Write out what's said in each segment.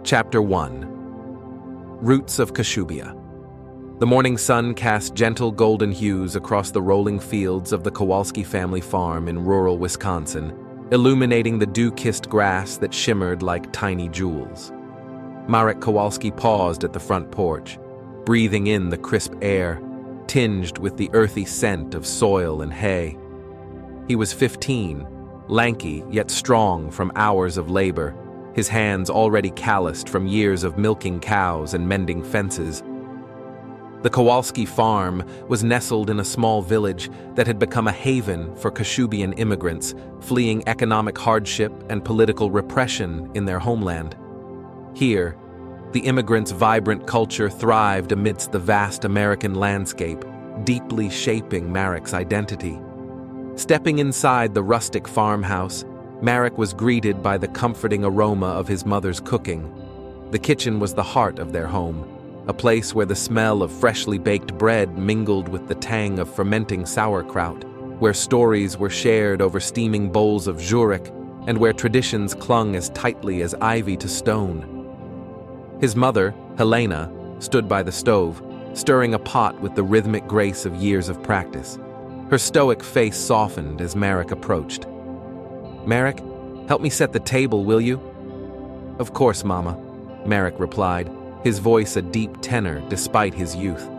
Chapter 1. Roots of Kashubia. The morning sun cast gentle golden hues across the rolling fields of the Kowalski family farm in rural Wisconsin, illuminating the dew-kissed grass that shimmered like tiny jewels. Marek Kowalski paused at the front porch, breathing in the crisp air, tinged with the earthy scent of soil and hay. He was 15, lanky yet strong from hours of labor, his hands already calloused from years of milking cows and mending fences. The Kowalski farm was nestled in a small village that had become a haven for Kashubian immigrants fleeing economic hardship and political repression in their homeland. Here, the immigrants' vibrant culture thrived amidst the vast American landscape, deeply shaping Marek's identity. Stepping inside the rustic farmhouse, Marek was greeted by the comforting aroma of his mother's cooking. The kitchen was the heart of their home, a place where the smell of freshly baked bread mingled with the tang of fermenting sauerkraut, where stories were shared over steaming bowls of zurich, and where traditions clung as tightly as ivy to stone. His mother, Helena, stood by the stove, stirring a pot with the rhythmic grace of years of practice. Her stoic face softened as Marek approached. "Marek, help me set the table, will you?" "Of course, Mama," Marek replied, his voice a deep tenor despite his youth.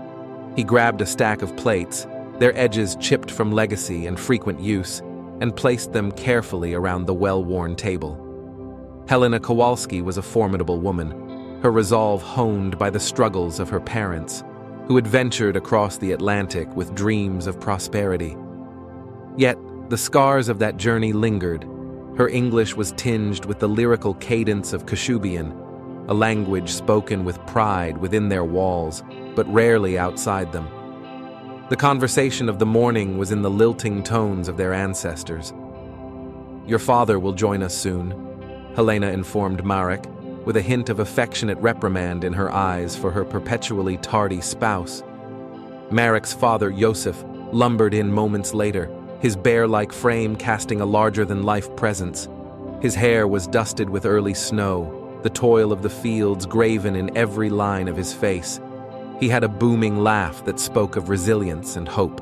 He grabbed a stack of plates, their edges chipped from legacy and frequent use, and placed them carefully around the well-worn table. Helena Kowalski was a formidable woman, her resolve honed by the struggles of her parents, who had ventured across the Atlantic with dreams of prosperity. Yet, the scars of that journey lingered. Her English was tinged with the lyrical cadence of Kashubian, a language spoken with pride within their walls, but rarely outside them. The conversation of the morning was in the lilting tones of their ancestors. "Your father will join us soon," Helena informed Marek, with a hint of affectionate reprimand in her eyes for her perpetually tardy spouse. Marek's father, Joseph, lumbered in moments later, his bear-like frame casting a larger-than-life presence. His hair was dusted with early snow, the toil of the fields graven in every line of his face. He had a booming laugh that spoke of resilience and hope.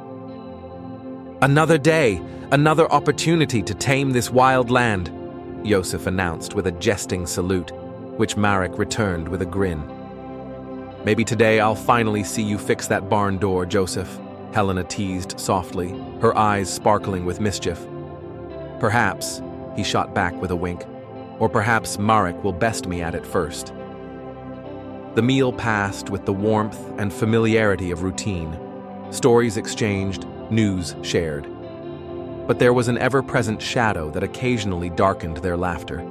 "Another day, another opportunity to tame this wild land," Joseph announced with a jesting salute, which Marek returned with a grin. "Maybe today I'll finally see you fix that barn door, Joseph," Helena teased softly, her eyes sparkling with mischief. "Perhaps," he shot back with a wink, "or perhaps Marek will best me at it first." The meal passed with the warmth and familiarity of routine. Stories exchanged, news shared. But there was an ever-present shadow that occasionally darkened their laughter.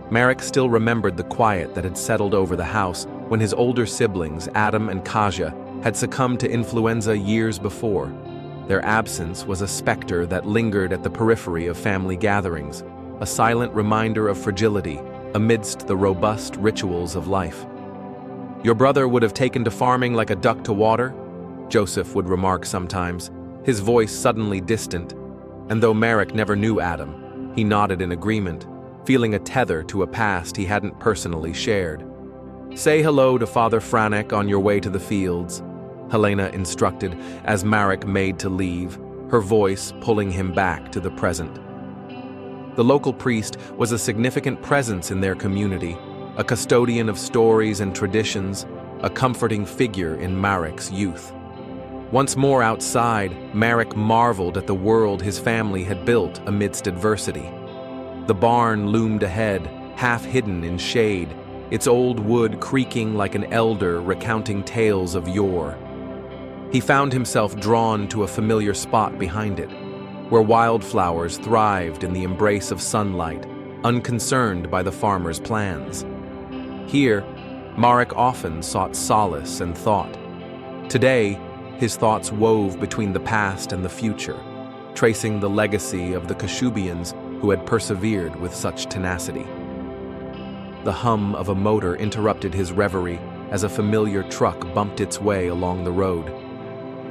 Marek still remembered the quiet that had settled over the house when his older siblings, Adam and Kasia, had succumbed to influenza years before. Their absence was a specter that lingered at the periphery of family gatherings, a silent reminder of fragility amidst the robust rituals of life. "Your brother would have taken to farming like a duck to water," Joseph would remark sometimes, his voice suddenly distant, and though Marek never knew Adam, he nodded in agreement, feeling a tether to a past he hadn't personally shared. "Say hello to Father Franek on your way to the fields," Helena instructed as Marek made to leave, her voice pulling him back to the present. The local priest was a significant presence in their community, a custodian of stories and traditions, a comforting figure in Marek's youth. Once more outside, Marek marveled at the world his family had built amidst adversity. The barn loomed ahead, half hidden in shade, its old wood creaking like an elder recounting tales of yore. He found himself drawn to a familiar spot behind it, where wildflowers thrived in the embrace of sunlight, unconcerned by the farmer's plans. Here, Marek often sought solace and thought. Today, his thoughts wove between the past and the future, tracing the legacy of the Kashubians who had persevered with such tenacity. The hum of a motor interrupted his reverie as a familiar truck bumped its way along the road.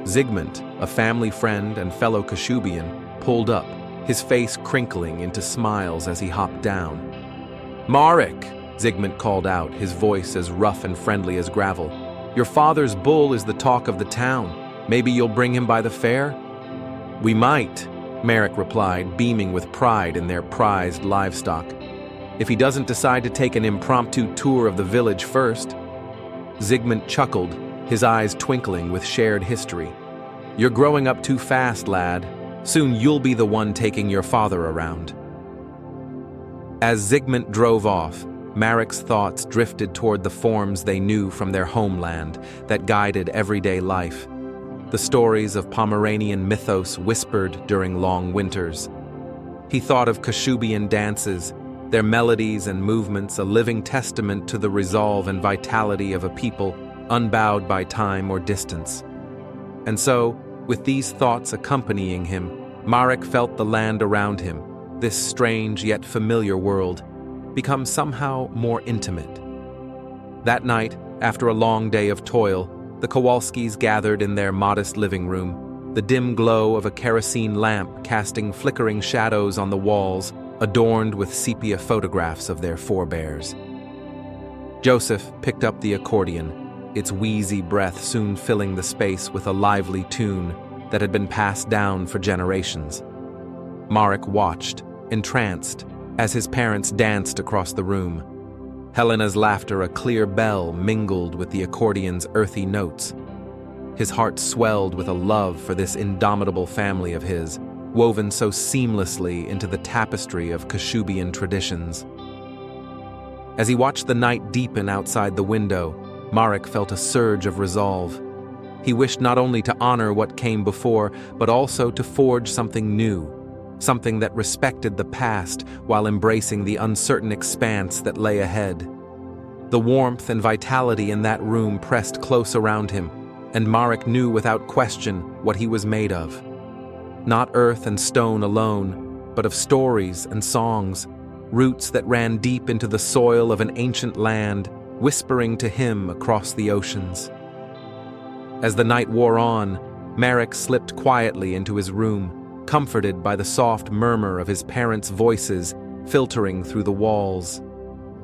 Zygmunt, a family friend and fellow Kashubian, pulled up, his face crinkling into smiles as he hopped down. "Marek!" Zygmunt called out, his voice as rough and friendly as gravel. "Your father's bull is the talk of the town. Maybe you'll bring him by the fair?" "We might," Marek replied, beaming with pride in their prized livestock. "If he doesn't decide to take an impromptu tour of the village first." Zygmunt chuckled, his eyes twinkling with shared history. "You're growing up too fast, lad. Soon you'll be the one taking your father around." As Zygmunt drove off, Marek's thoughts drifted toward the forms they knew from their homeland that guided everyday life. The stories of Pomeranian mythos whispered during long winters. He thought of Kashubian dances, their melodies and movements a living testament to the resolve and vitality of a people unbowed by time or distance. And so, with these thoughts accompanying him, Marek felt the land around him, this strange yet familiar world, become somehow more intimate. That night, after a long day of toil, the Kowalskis gathered in their modest living room, the dim glow of a kerosene lamp casting flickering shadows on the walls, adorned with sepia photographs of their forebears. Joseph picked up the accordion, its wheezy breath soon filling the space with a lively tune that had been passed down for generations. Marek watched, entranced, as his parents danced across the room. Helena's laughter a clear bell mingled with the accordion's earthy notes. His heart swelled with a love for this indomitable family of his, woven so seamlessly into the tapestry of Kashubian traditions. As he watched the night deepen outside the window, Marek felt a surge of resolve. He wished not only to honor what came before, but also to forge something new, something that respected the past while embracing the uncertain expanse that lay ahead. The warmth and vitality in that room pressed close around him, and Marek knew without question what he was made of. Not earth and stone alone, but of stories and songs, roots that ran deep into the soil of an ancient land, whispering to him across the oceans. As the night wore on, Marek slipped quietly into his room, comforted by the soft murmur of his parents' voices filtering through the walls.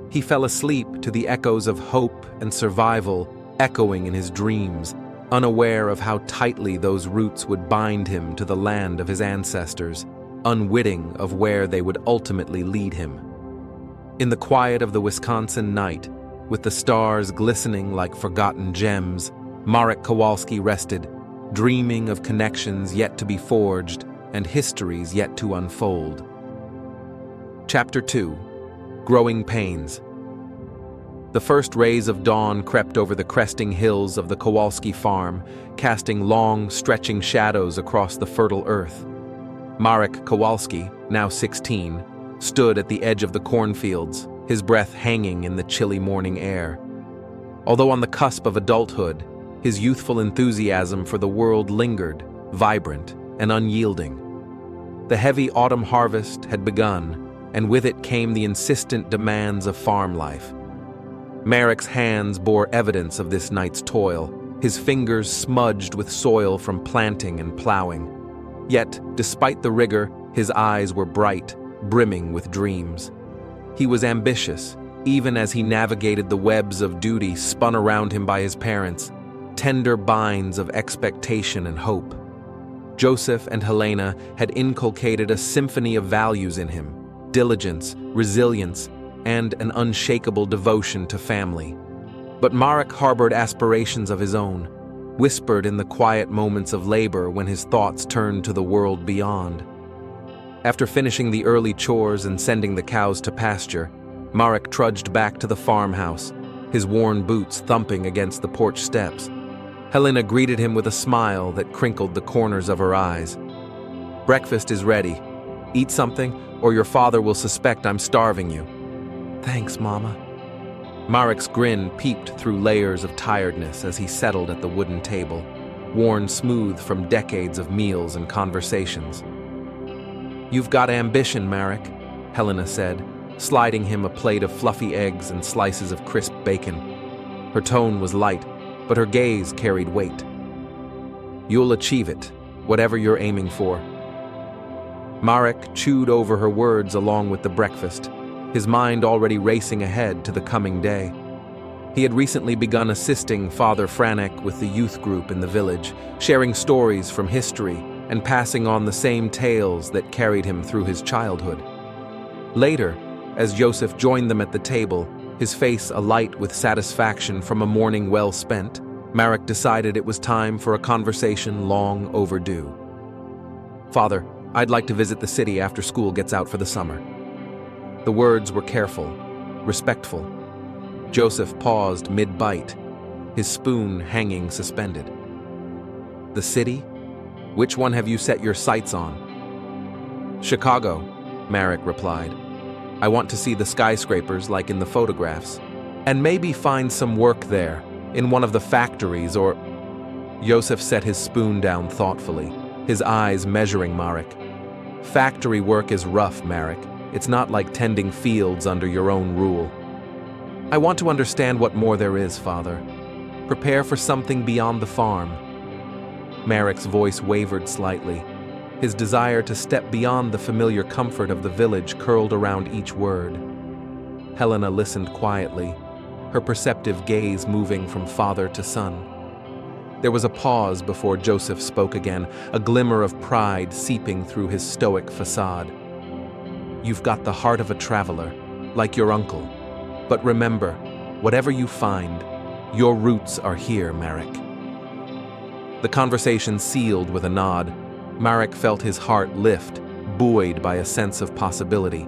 He fell asleep to the echoes of hope and survival echoing in his dreams, unaware of how tightly those roots would bind him to the land of his ancestors, unwitting of where they would ultimately lead him. In the quiet of the Wisconsin night, with the stars glistening like forgotten gems, Marek Kowalski rested, dreaming of connections yet to be forged and histories yet to unfold. Chapter 2. Growing Pains. The first rays of dawn crept over the cresting hills of the Kowalski farm, casting long, stretching shadows across the fertile earth. Marek Kowalski, now 16, stood at the edge of the cornfields, his breath hanging in the chilly morning air. Although on the cusp of adulthood, his youthful enthusiasm for the world lingered, vibrant and unyielding. The heavy autumn harvest had begun, and with it came the insistent demands of farm life. Marek's hands bore evidence of this night's toil, his fingers smudged with soil from planting and plowing. Yet, despite the rigor, his eyes were bright, brimming with dreams. He was ambitious, even as he navigated the webs of duty spun around him by his parents, tender binds of expectation and hope. Joseph and Helena had inculcated a symphony of values in him: diligence, resilience, and an unshakable devotion to family. But Marek harbored aspirations of his own, whispered in the quiet moments of labor when his thoughts turned to the world beyond. After finishing the early chores and sending the cows to pasture, Marek trudged back to the farmhouse, his worn boots thumping against the porch steps. Helena greeted him with a smile that crinkled the corners of her eyes. "Breakfast is ready. Eat something, or your father will suspect I'm starving you." "Thanks, Mama." Marek's grin peeped through layers of tiredness as he settled at the wooden table, worn smooth from decades of meals and conversations. "You've got ambition, Marek," Helena said, sliding him a plate of fluffy eggs and slices of crisp bacon. Her tone was light, but her gaze carried weight. "You'll achieve it, whatever you're aiming for." Marek chewed over her words along with the breakfast, his mind already racing ahead to the coming day. He had recently begun assisting Father Franek with the youth group in the village, sharing stories from history and passing on the same tales that carried him through his childhood. Later, as Joseph joined them at the table, his face alight with satisfaction from a morning well spent, Marek decided it was time for a conversation long overdue. "Father, I'd like to visit the city after school gets out for the summer." The words were careful, respectful. Joseph paused mid-bite, his spoon hanging suspended. "The city? Which one have you set your sights on?" "Chicago," Marek replied. "I want to see the skyscrapers like in the photographs, and maybe find some work there, in one of the factories or—" Joseph set his spoon down thoughtfully, his eyes measuring Marek. "Factory work is rough, Marek. It's not like tending fields under your own rule. I want to understand what more there is, Father. Prepare for something beyond the farm." Marek's voice wavered slightly. His desire to step beyond the familiar comfort of the village curled around each word. Helena listened quietly, her perceptive gaze moving from father to son. There was a pause before Joseph spoke again, a glimmer of pride seeping through his stoic facade. "You've got the heart of a traveler, like your uncle. But remember, whatever you find, your roots are here, Marek." The conversation sealed with a nod. Marek felt his heart lift, buoyed by a sense of possibility.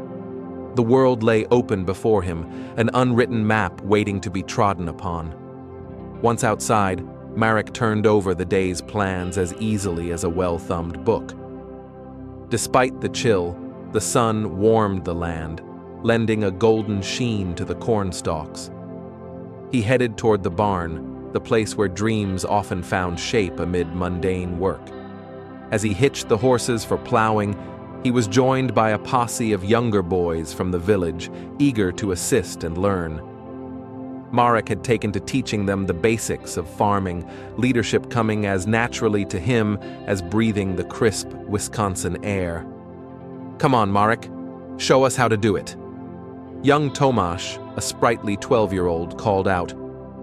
The world lay open before him, an unwritten map waiting to be trodden upon. Once outside, Marek turned over the day's plans as easily as a well-thumbed book. Despite the chill, the sun warmed the land, lending a golden sheen to the corn stalks. He headed toward the barn, the place where dreams often found shape amid mundane work. As he hitched the horses for plowing, he was joined by a posse of younger boys from the village, eager to assist and learn. Marek had taken to teaching them the basics of farming, leadership coming as naturally to him as breathing the crisp Wisconsin air. "Come on, Marek, show us how to do it." Young Tomasz, a sprightly 12-year-old, called out,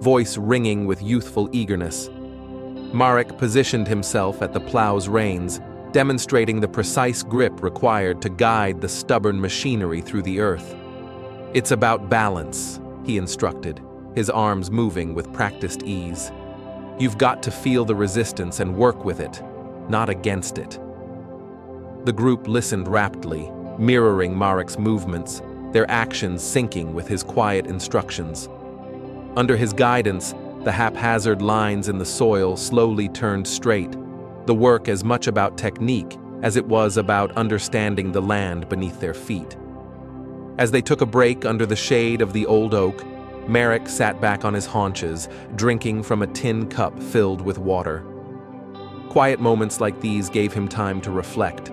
voice ringing with youthful eagerness. Marek positioned himself at the plow's reins, demonstrating the precise grip required to guide the stubborn machinery through the earth. "It's about balance," he instructed, his arms moving with practiced ease. "You've got to feel the resistance and work with it, not against it." The group listened raptly, mirroring Marek's movements, their actions syncing with his quiet instructions. Under his guidance, the haphazard lines in the soil slowly turned straight, the work as much about technique as it was about understanding the land beneath their feet. As they took a break under the shade of the old oak, Marek sat back on his haunches, drinking from a tin cup filled with water. Quiet moments like these gave him time to reflect.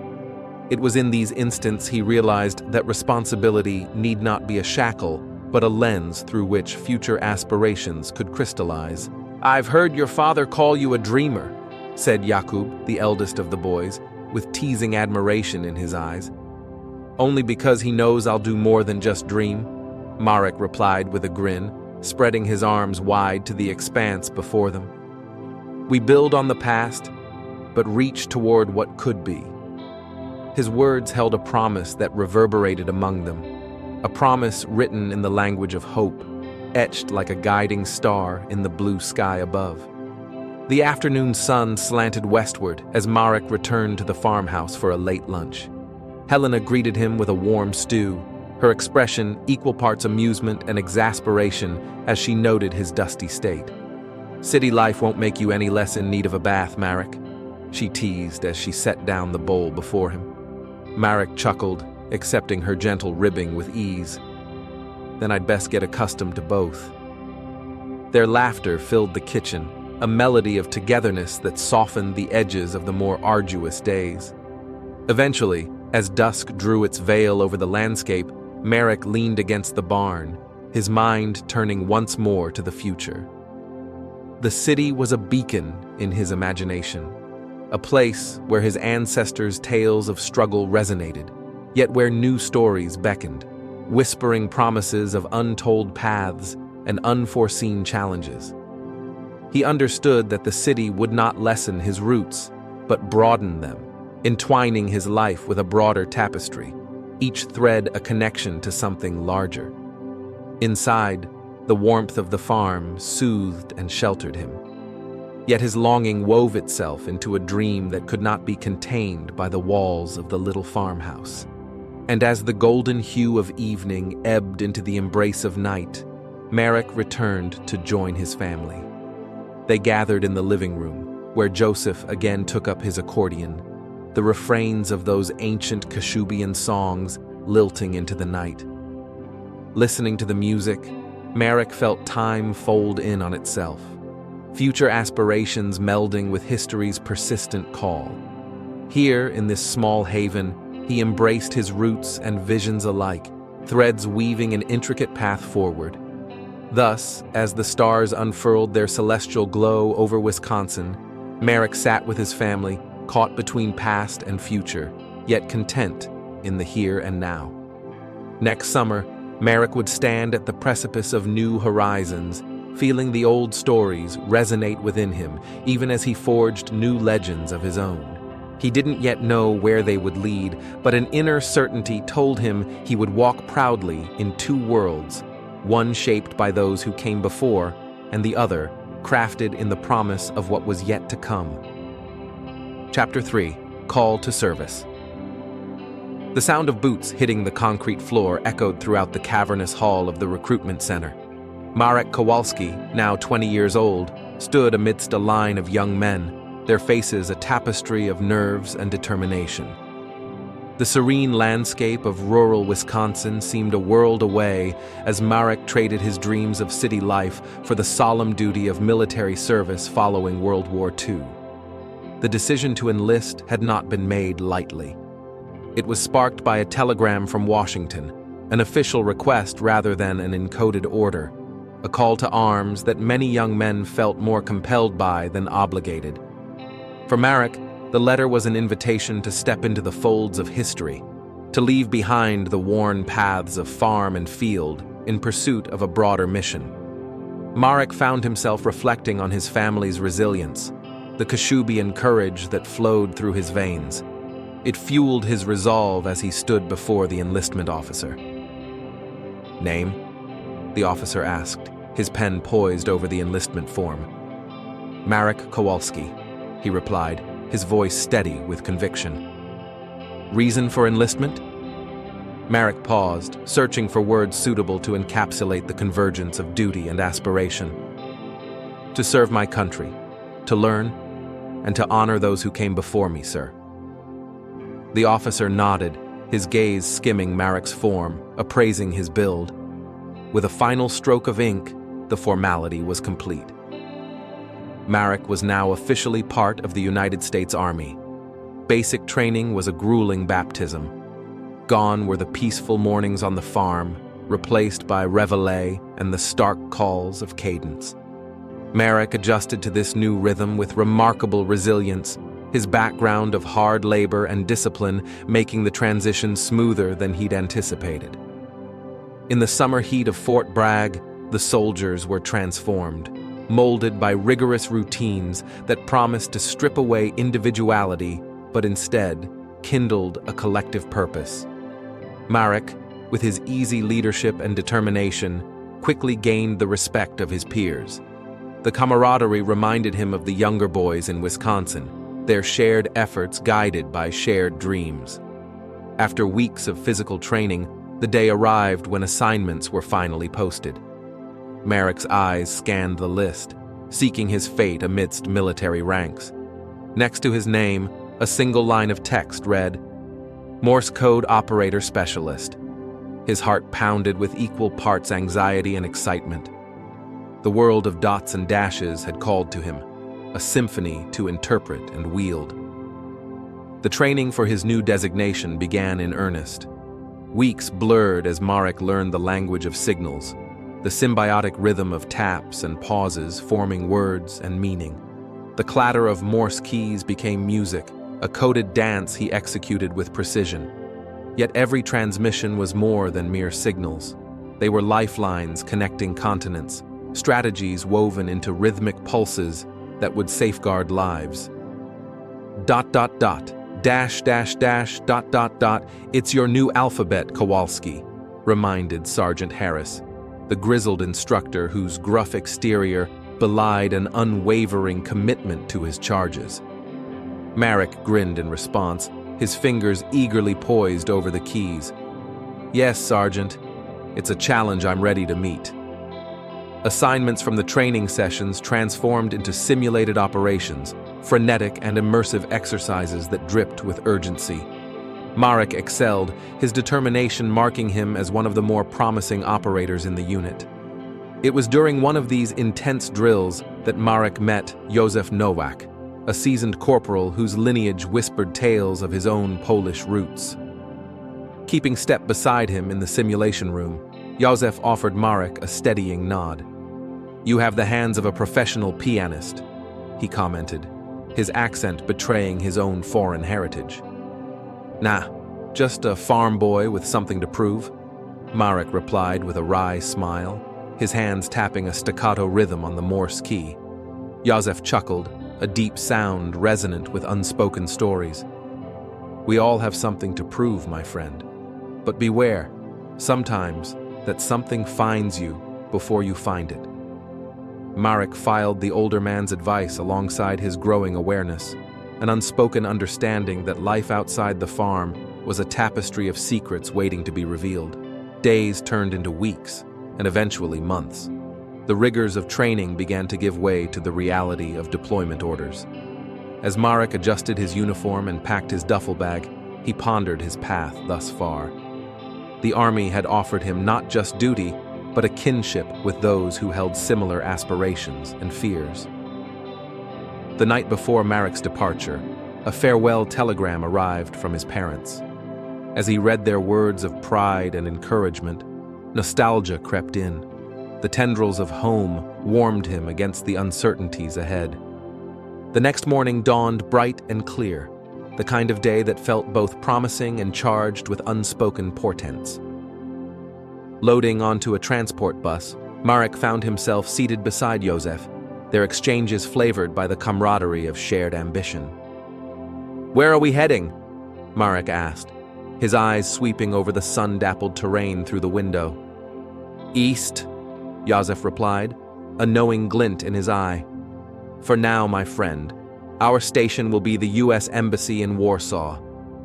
It was in these instants he realized that responsibility need not be a shackle, but a lens through which future aspirations could crystallize. "I've heard your father call you a dreamer," said Jakub, the eldest of the boys, with teasing admiration in his eyes. "Only because he knows I'll do more than just dream," Marek replied with a grin, spreading his arms wide to the expanse before them. "We build on the past, but reach toward what could be." His words held a promise that reverberated among them, a promise written in the language of hope, etched like a guiding star in the blue sky above. The afternoon sun slanted westward as Marek returned to the farmhouse for a late lunch. Helena greeted him with a warm stew, her expression equal parts amusement and exasperation as she noted his dusty state. "City life won't make you any less in need of a bath, Marek," she teased as she set down the bowl before him. Marek chuckled, accepting her gentle ribbing with ease. "Then I'd best get accustomed to both." Their laughter filled the kitchen, a melody of togetherness that softened the edges of the more arduous days. Eventually, as dusk drew its veil over the landscape, Marek leaned against the barn, his mind turning once more to the future. The city was a beacon in his imagination, a place where his ancestors' tales of struggle resonated, yet where new stories beckoned. whispering promises of untold paths and unforeseen challenges. He understood that the city would not lessen his roots, but broaden them, entwining his life with a broader tapestry, each thread a connection to something larger. Inside, the warmth of the farm soothed and sheltered him. Yet his longing wove itself into a dream that could not be contained by the walls of the little farmhouse. And as the golden hue of evening ebbed into the embrace of night, Marek returned to join his family. They gathered in the living room, where Joseph again took up his accordion, the refrains of those ancient Kashubian songs lilting into the night. Listening to the music, Marek felt time fold in on itself, future aspirations melding with history's persistent call. Here, in this small haven, he embraced his roots and visions alike, threads weaving an intricate path forward. Thus, as the stars unfurled their celestial glow over Wisconsin, Marek sat with his family, caught between past and future, yet content in the here and now. Next summer, Marek would stand at the precipice of new horizons, feeling the old stories resonate within him, even as he forged new legends of his own. He didn't yet know where they would lead, but an inner certainty told him he would walk proudly in two worlds, one shaped by those who came before, and the other crafted in the promise of what was yet to come. Chapter 3: Call to Service. The sound of boots hitting the concrete floor echoed throughout the cavernous hall of the recruitment center. Marek Kowalski, now 20 years old, stood amidst a line of young men, their faces a tapestry of nerves and determination. The serene landscape of rural Wisconsin seemed a world away as Marek traded his dreams of city life for the solemn duty of military service following World War II. The decision to enlist had not been made lightly. It was sparked by a telegram from Washington, an official request rather than an encoded order, a call to arms that many young men felt more compelled by than obligated. For Marek, the letter was an invitation to step into the folds of history, to leave behind the worn paths of farm and field in pursuit of a broader mission. Marek found himself reflecting on his family's resilience, the Kashubian courage that flowed through his veins. It fueled his resolve as he stood before the enlistment officer. "Name?" the officer asked, his pen poised over the enlistment form. "Marek Kowalski," he replied, his voice steady with conviction. "Reason for enlistment?" Marek paused, searching for words suitable to encapsulate the convergence of duty and aspiration. "To serve my country, to learn, and to honor those who came before me, sir." The officer nodded, his gaze skimming Marek's form, appraising his build. With a final stroke of ink, the formality was complete. Marek was now officially part of the United States Army. Basic training was a grueling baptism. Gone were the peaceful mornings on the farm, replaced by reveille and the stark calls of cadence. Marek adjusted to this new rhythm with remarkable resilience, his background of hard labor and discipline making the transition smoother than he'd anticipated. In the summer heat of Fort Bragg, the soldiers were transformed, molded by rigorous routines that promised to strip away individuality, but instead kindled a collective purpose. Marek, with his easy leadership and determination, quickly gained the respect of his peers. The camaraderie reminded him of the younger boys in Wisconsin, their shared efforts guided by shared dreams. After weeks of physical training, the day arrived when assignments were finally posted. Marek's eyes scanned the list, seeking his fate amidst military ranks. Next to his name, a single line of text read, "Morse Code Operator Specialist." His heart pounded with equal parts anxiety and excitement. The world of dots and dashes had called to him, a symphony to interpret and wield. The training for his new designation began in earnest. Weeks blurred as Marek learned the language of signals, the symbiotic rhythm of taps and pauses forming words and meaning. The clatter of Morse keys became music, a coded dance he executed with precision. Yet every transmission was more than mere signals. They were lifelines connecting continents, strategies woven into rhythmic pulses that would safeguard lives. ... dash dash dash ... It's your new alphabet, Kowalski, reminded Sergeant Harris, the grizzled instructor whose gruff exterior belied an unwavering commitment to his charges. Marek grinned in response, his fingers eagerly poised over the keys. Yes, Sergeant. It's a challenge I'm ready to meet. Assignments from the training sessions transformed into simulated operations, frenetic and immersive exercises that dripped with urgency. Marek excelled, his determination marking him as one of the more promising operators in the unit. It was during one of these intense drills that Marek met Józef Nowak, a seasoned corporal whose lineage whispered tales of his own Polish roots. Keeping step beside him in the simulation room, Józef offered Marek a steadying nod. You have the hands of a professional pianist, he commented, his accent betraying his own foreign heritage. Nah, just a farm boy with something to prove, Marek replied with a wry smile, his hands tapping a staccato rhythm on the Morse key. Józef chuckled, a deep sound resonant with unspoken stories. We all have something to prove, my friend. But beware, sometimes, that something finds you before you find it. Marek filed the older man's advice alongside his growing awareness, an unspoken understanding that life outside the farm was a tapestry of secrets waiting to be revealed. Days turned into weeks, and eventually months. The rigors of training began to give way to the reality of deployment orders. As Marek adjusted his uniform and packed his duffel bag, he pondered his path thus far. The army had offered him not just duty, but a kinship with those who held similar aspirations and fears. The night before Marek's departure, a farewell telegram arrived from his parents. As he read their words of pride and encouragement, nostalgia crept in. The tendrils of home warmed him against the uncertainties ahead. The next morning dawned bright and clear, the kind of day that felt both promising and charged with unspoken portents. Loading onto a transport bus, Marek found himself seated beside Józef, their exchanges flavored by the camaraderie of shared ambition. Where are we heading? Marek asked, his eyes sweeping over the sun-dappled terrain through the window. East, Józef replied, a knowing glint in his eye. For now, my friend, our station will be the U.S. Embassy in Warsaw.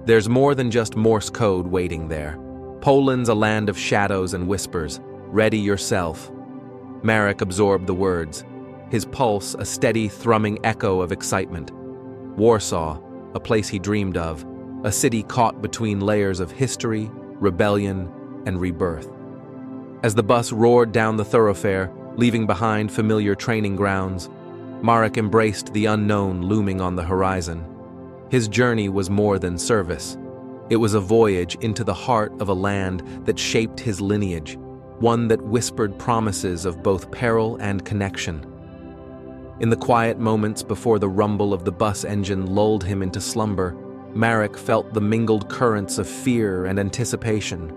There's more than just Morse code waiting there. Poland's a land of shadows and whispers. Ready yourself. Marek absorbed the words, his pulse a steady thrumming echo of excitement. Warsaw, a place he dreamed of, a city caught between layers of history, rebellion, and rebirth. As the bus roared down the thoroughfare, leaving behind familiar training grounds, Marek embraced the unknown looming on the horizon. His journey was more than service. It was a voyage into the heart of a land that shaped his lineage, one that whispered promises of both peril and connection. In the quiet moments before the rumble of the bus engine lulled him into slumber, Marek felt the mingled currents of fear and anticipation.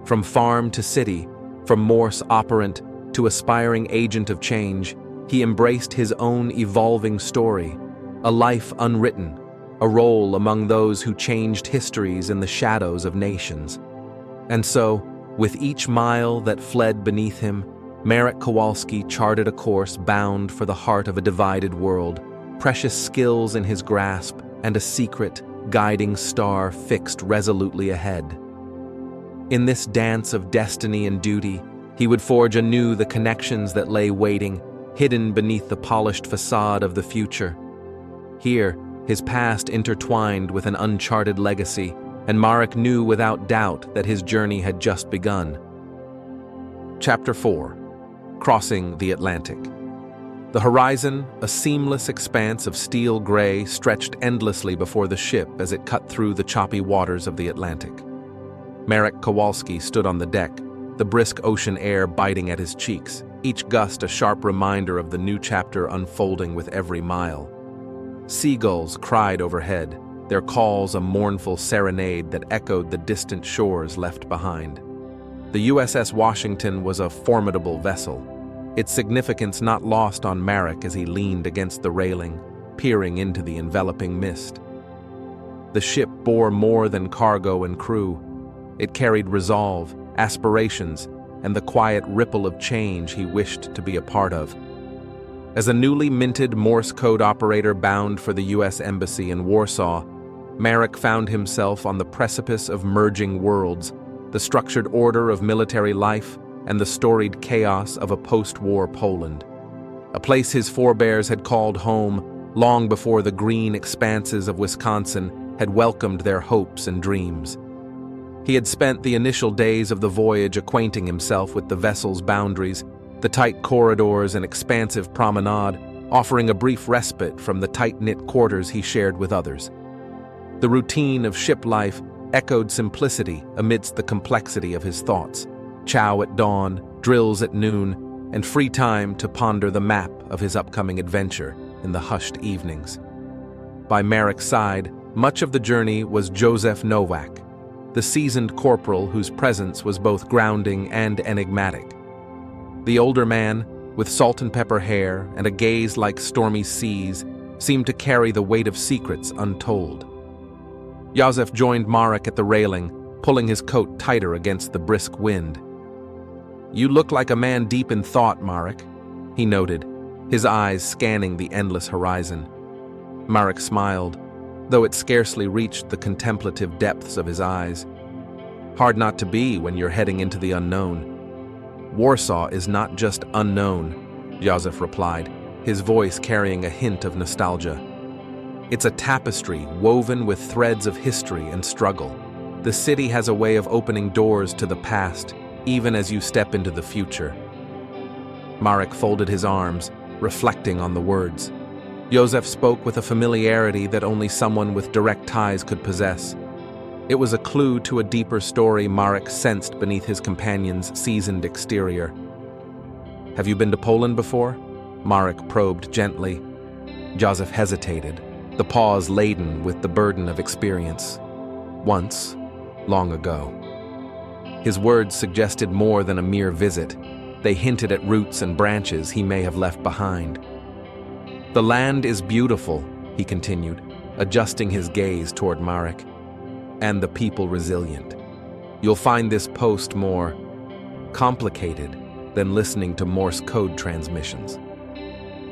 From farm to city, from Morse operant to aspiring agent of change, he embraced his own evolving story, a life unwritten, a role among those who changed histories in the shadows of nations. And so, with each mile that fled beneath him, Marek Kowalski charted a course bound for the heart of a divided world, precious skills in his grasp and a secret, guiding star fixed resolutely ahead. In this dance of destiny and duty, he would forge anew the connections that lay waiting, hidden beneath the polished facade of the future. Here, his past intertwined with an uncharted legacy, and Marek knew without doubt that his journey had just begun. Chapter 4. Crossing the Atlantic. The horizon, a seamless expanse of steel gray, stretched endlessly before the ship as it cut through the choppy waters of the Atlantic. Marek Kowalski stood on the deck, the brisk ocean air biting at his cheeks, each gust a sharp reminder of the new chapter unfolding with every mile. Seagulls cried overhead, their calls a mournful serenade that echoed the distant shores left behind. The USS Washington was a formidable vessel, its significance not lost on Marek as he leaned against the railing, peering into the enveloping mist. The ship bore more than cargo and crew. It carried resolve, aspirations, and the quiet ripple of change he wished to be a part of. As a newly minted Morse code operator bound for the U.S. Embassy in Warsaw, Marek found himself on the precipice of merging worlds, the structured order of military life and the storied chaos of a post-war Poland. A place his forebears had called home long before the green expanses of Wisconsin had welcomed their hopes and dreams. He had spent the initial days of the voyage acquainting himself with the vessel's boundaries, the tight corridors and expansive promenade, offering a brief respite from the tight-knit quarters he shared with others. The routine of ship life echoed simplicity amidst the complexity of his thoughts: chow at dawn, drills at noon, and free time to ponder the map of his upcoming adventure in the hushed evenings. By Marek's side, much of the journey was Joseph Nowak, the seasoned corporal whose presence was both grounding and enigmatic. The older man, with salt-and-pepper hair and a gaze like stormy seas, seemed to carry the weight of secrets untold. Joseph joined Marek at the railing, pulling his coat tighter against the brisk wind. "You look like a man deep in thought, Marek," he noted, his eyes scanning the endless horizon. Marek smiled, though it scarcely reached the contemplative depths of his eyes. "Hard not to be when you're heading into the unknown." "Warsaw is not just unknown," Joseph replied, his voice carrying a hint of nostalgia. "It's a tapestry woven with threads of history and struggle. The city has a way of opening doors to the past, even as you step into the future." Marek folded his arms, reflecting on the words. Joseph spoke with a familiarity that only someone with direct ties could possess. It was a clue to a deeper story Marek sensed beneath his companion's seasoned exterior. "Have you been to Poland before?" Marek probed gently. Joseph hesitated, the pause laden with the burden of experience. "Once, long ago." His words suggested more than a mere visit. They hinted at roots and branches he may have left behind. "The land is beautiful," he continued, adjusting his gaze toward Marek, "and the people resilient. You'll find this post more complicated than listening to Morse code transmissions."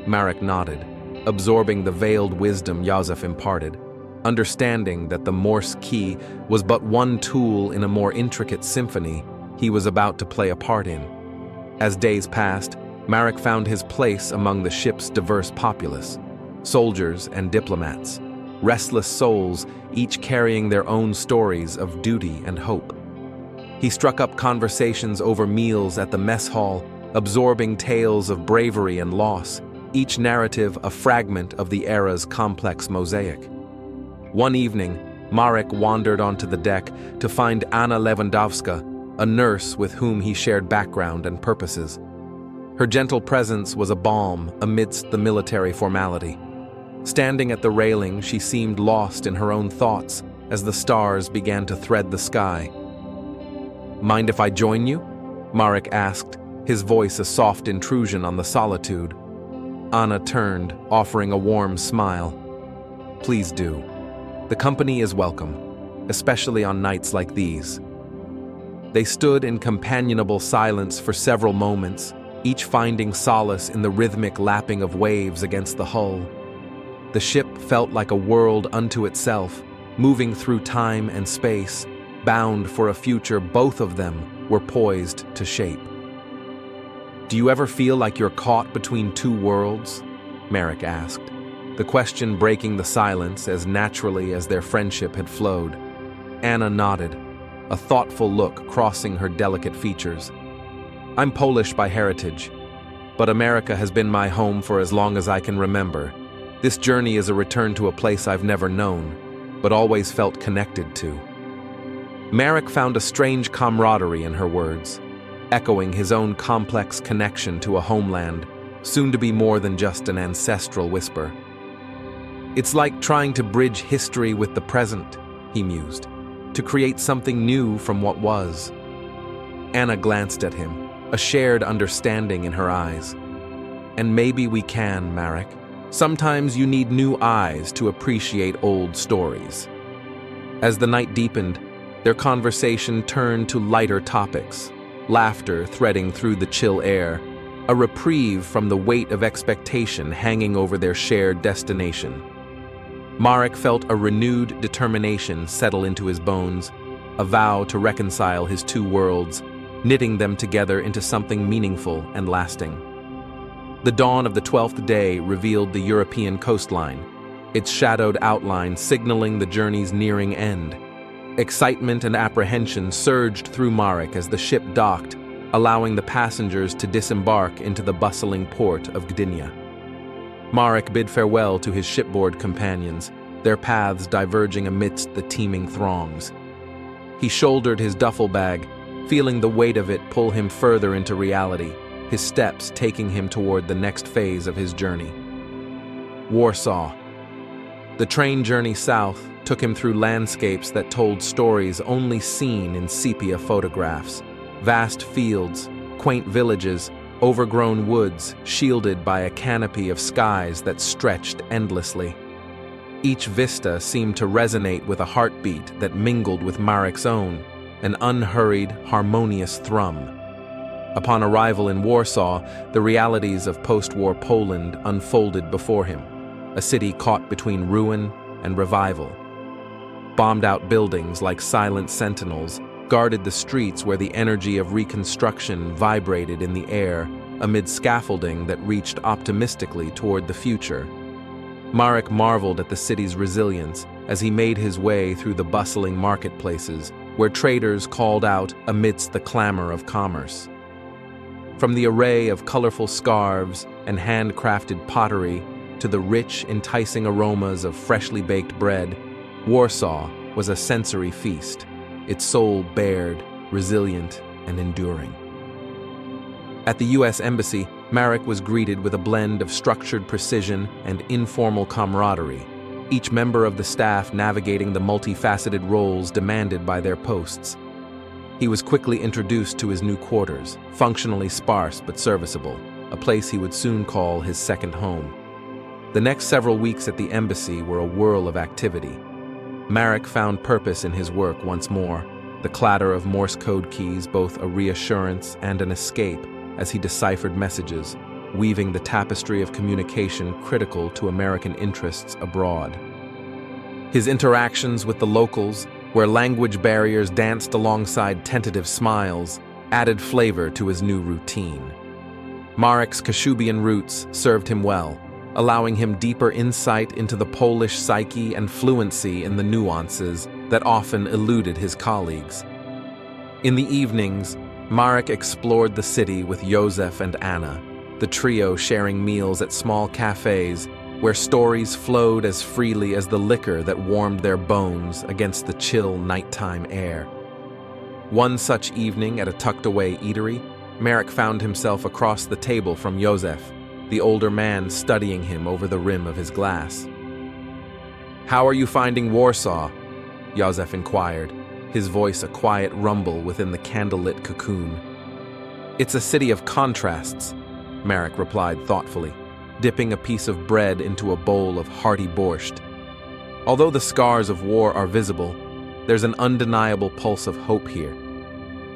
Marek nodded, absorbing the veiled wisdom Joseph imparted, understanding that the Morse key was but one tool in a more intricate symphony he was about to play a part in. As days passed, Marek found his place among the ship's diverse populace, soldiers and diplomats, restless souls, each carrying their own stories of duty and hope. He struck up conversations over meals at the mess hall, absorbing tales of bravery and loss, each narrative a fragment of the era's complex mosaic. One evening, Marek wandered onto the deck to find Anna Lewandowska, a nurse with whom he shared background and purposes. Her gentle presence was a balm amidst the military formality. Standing at the railing, she seemed lost in her own thoughts as the stars began to thread the sky. "Mind if I join you?" Marek asked, his voice a soft intrusion on the solitude. Anna turned, offering a warm smile. "Please do. The company is welcome, especially on nights like these." They stood in companionable silence for several moments, each finding solace in the rhythmic lapping of waves against the hull. The ship felt like a world unto itself, moving through time and space, bound for a future both of them were poised to shape. "Do you ever feel like you're caught between two worlds?" Marek asked, the question breaking the silence as naturally as their friendship had flowed. Anna nodded, a thoughtful look crossing her delicate features. "I'm Polish by heritage, but America has been my home for as long as I can remember. This journey is a return to a place I've never known, but always felt connected to." Marek found a strange camaraderie in her words, echoing his own complex connection to a homeland, soon to be more than just an ancestral whisper. It's like trying to bridge history with the present, he mused, to create something new from what was. Anna glanced at him, a shared understanding in her eyes. And maybe we can, Marek. Sometimes you need new eyes to appreciate old stories. As the night deepened, their conversation turned to lighter topics, laughter threading through the chill air, a reprieve from the weight of expectation hanging over their shared destination. Marek felt a renewed determination settle into his bones, a vow to reconcile his two worlds, knitting them together into something meaningful and lasting. The dawn of the 12th day revealed the European coastline, its shadowed outline signaling the journey's nearing end. Excitement and apprehension surged through Marek as the ship docked, allowing the passengers to disembark into the bustling port of Gdynia. Marek bid farewell to his shipboard companions, their paths diverging amidst the teeming throngs. He shouldered his duffel bag, feeling the weight of it pull him further into reality, his steps taking him toward the next phase of his journey. Warsaw. The train journey south took him through landscapes that told stories only seen in sepia photographs. Vast fields, quaint villages, overgrown woods shielded by a canopy of skies that stretched endlessly. Each vista seemed to resonate with a heartbeat that mingled with Marek's own, an unhurried, harmonious thrum. Upon arrival in Warsaw, the realities of post-war Poland unfolded before him, a city caught between ruin and revival. Bombed-out buildings like silent sentinels guarded the streets where the energy of reconstruction vibrated in the air amid scaffolding that reached optimistically toward the future. Marek marveled at the city's resilience as he made his way through the bustling marketplaces where traders called out amidst the clamor of commerce. From the array of colorful scarves and handcrafted pottery to the rich, enticing aromas of freshly baked bread, Warsaw was a sensory feast, its soul bared, resilient, and enduring. At the U.S. Embassy, Marek was greeted with a blend of structured precision and informal camaraderie, each member of the staff navigating the multifaceted roles demanded by their posts. He was quickly introduced to his new quarters, functionally sparse but serviceable, a place he would soon call his second home. The next several weeks at the embassy were a whirl of activity. Marek found purpose in his work once more, the clatter of Morse code keys both a reassurance and an escape as he deciphered messages, weaving the tapestry of communication critical to American interests abroad. His interactions with the locals, where language barriers danced alongside tentative smiles, added flavor to his new routine. Marek's Kashubian roots served him well, allowing him deeper insight into the Polish psyche and fluency in the nuances that often eluded his colleagues. In the evenings, Marek explored the city with Józef and Anna, the trio sharing meals at small cafes where stories flowed as freely as the liquor that warmed their bones against the chill nighttime air. One such evening at a tucked-away eatery, Marek found himself across the table from Józef, the older man studying him over the rim of his glass. "How are you finding Warsaw?" Józef inquired, his voice a quiet rumble within the candlelit cocoon. "It's a city of contrasts," Marek replied thoughtfully, dipping a piece of bread into a bowl of hearty borscht. "Although the scars of war are visible, there's an undeniable pulse of hope here.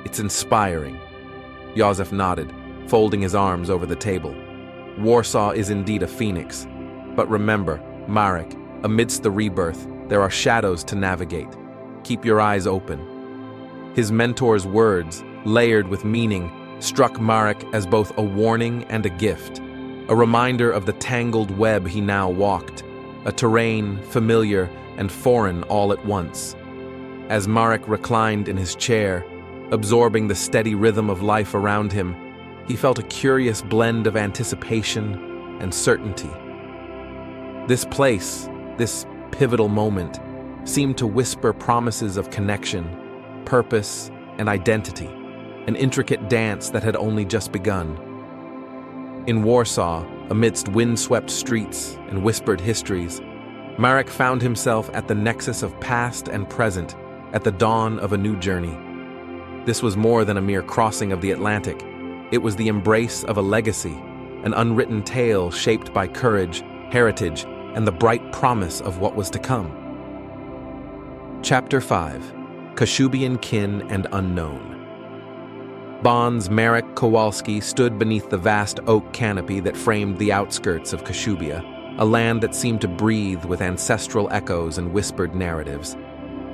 It's inspiring." Józef nodded, folding his arms over the table. "Warsaw is indeed a phoenix. But remember, Marek, amidst the rebirth, there are shadows to navigate. Keep your eyes open." His mentor's words, layered with meaning, struck Marek as both a warning and a gift, a reminder of the tangled web he now walked, a terrain familiar and foreign all at once. As Marek reclined in his chair, absorbing the steady rhythm of life around him, he felt a curious blend of anticipation and certainty. This place, this pivotal moment, seemed to whisper promises of connection, purpose, and identity, an intricate dance that had only just begun. In Warsaw, amidst wind-swept streets and whispered histories, Marek found himself at the nexus of past and present, at the dawn of a new journey. This was more than a mere crossing of the Atlantic. It was the embrace of a legacy, an unwritten tale shaped by courage, heritage, and the bright promise of what was to come. Chapter 5. Kashubian Kin and Unknown. Bonds Marek Kowalski stood beneath the vast oak canopy that framed the outskirts of Kashubia, a land that seemed to breathe with ancestral echoes and whispered narratives.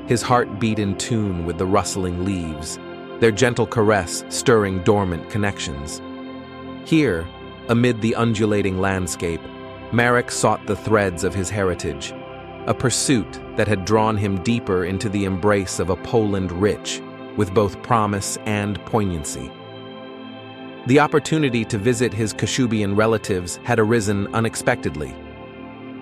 His heart beat in tune with the rustling leaves, their gentle caress stirring dormant connections. Here, amid the undulating landscape, Marek sought the threads of his heritage, a pursuit that had drawn him deeper into the embrace of a Poland rich with both promise and poignancy. The opportunity to visit his Kashubian relatives had arisen unexpectedly.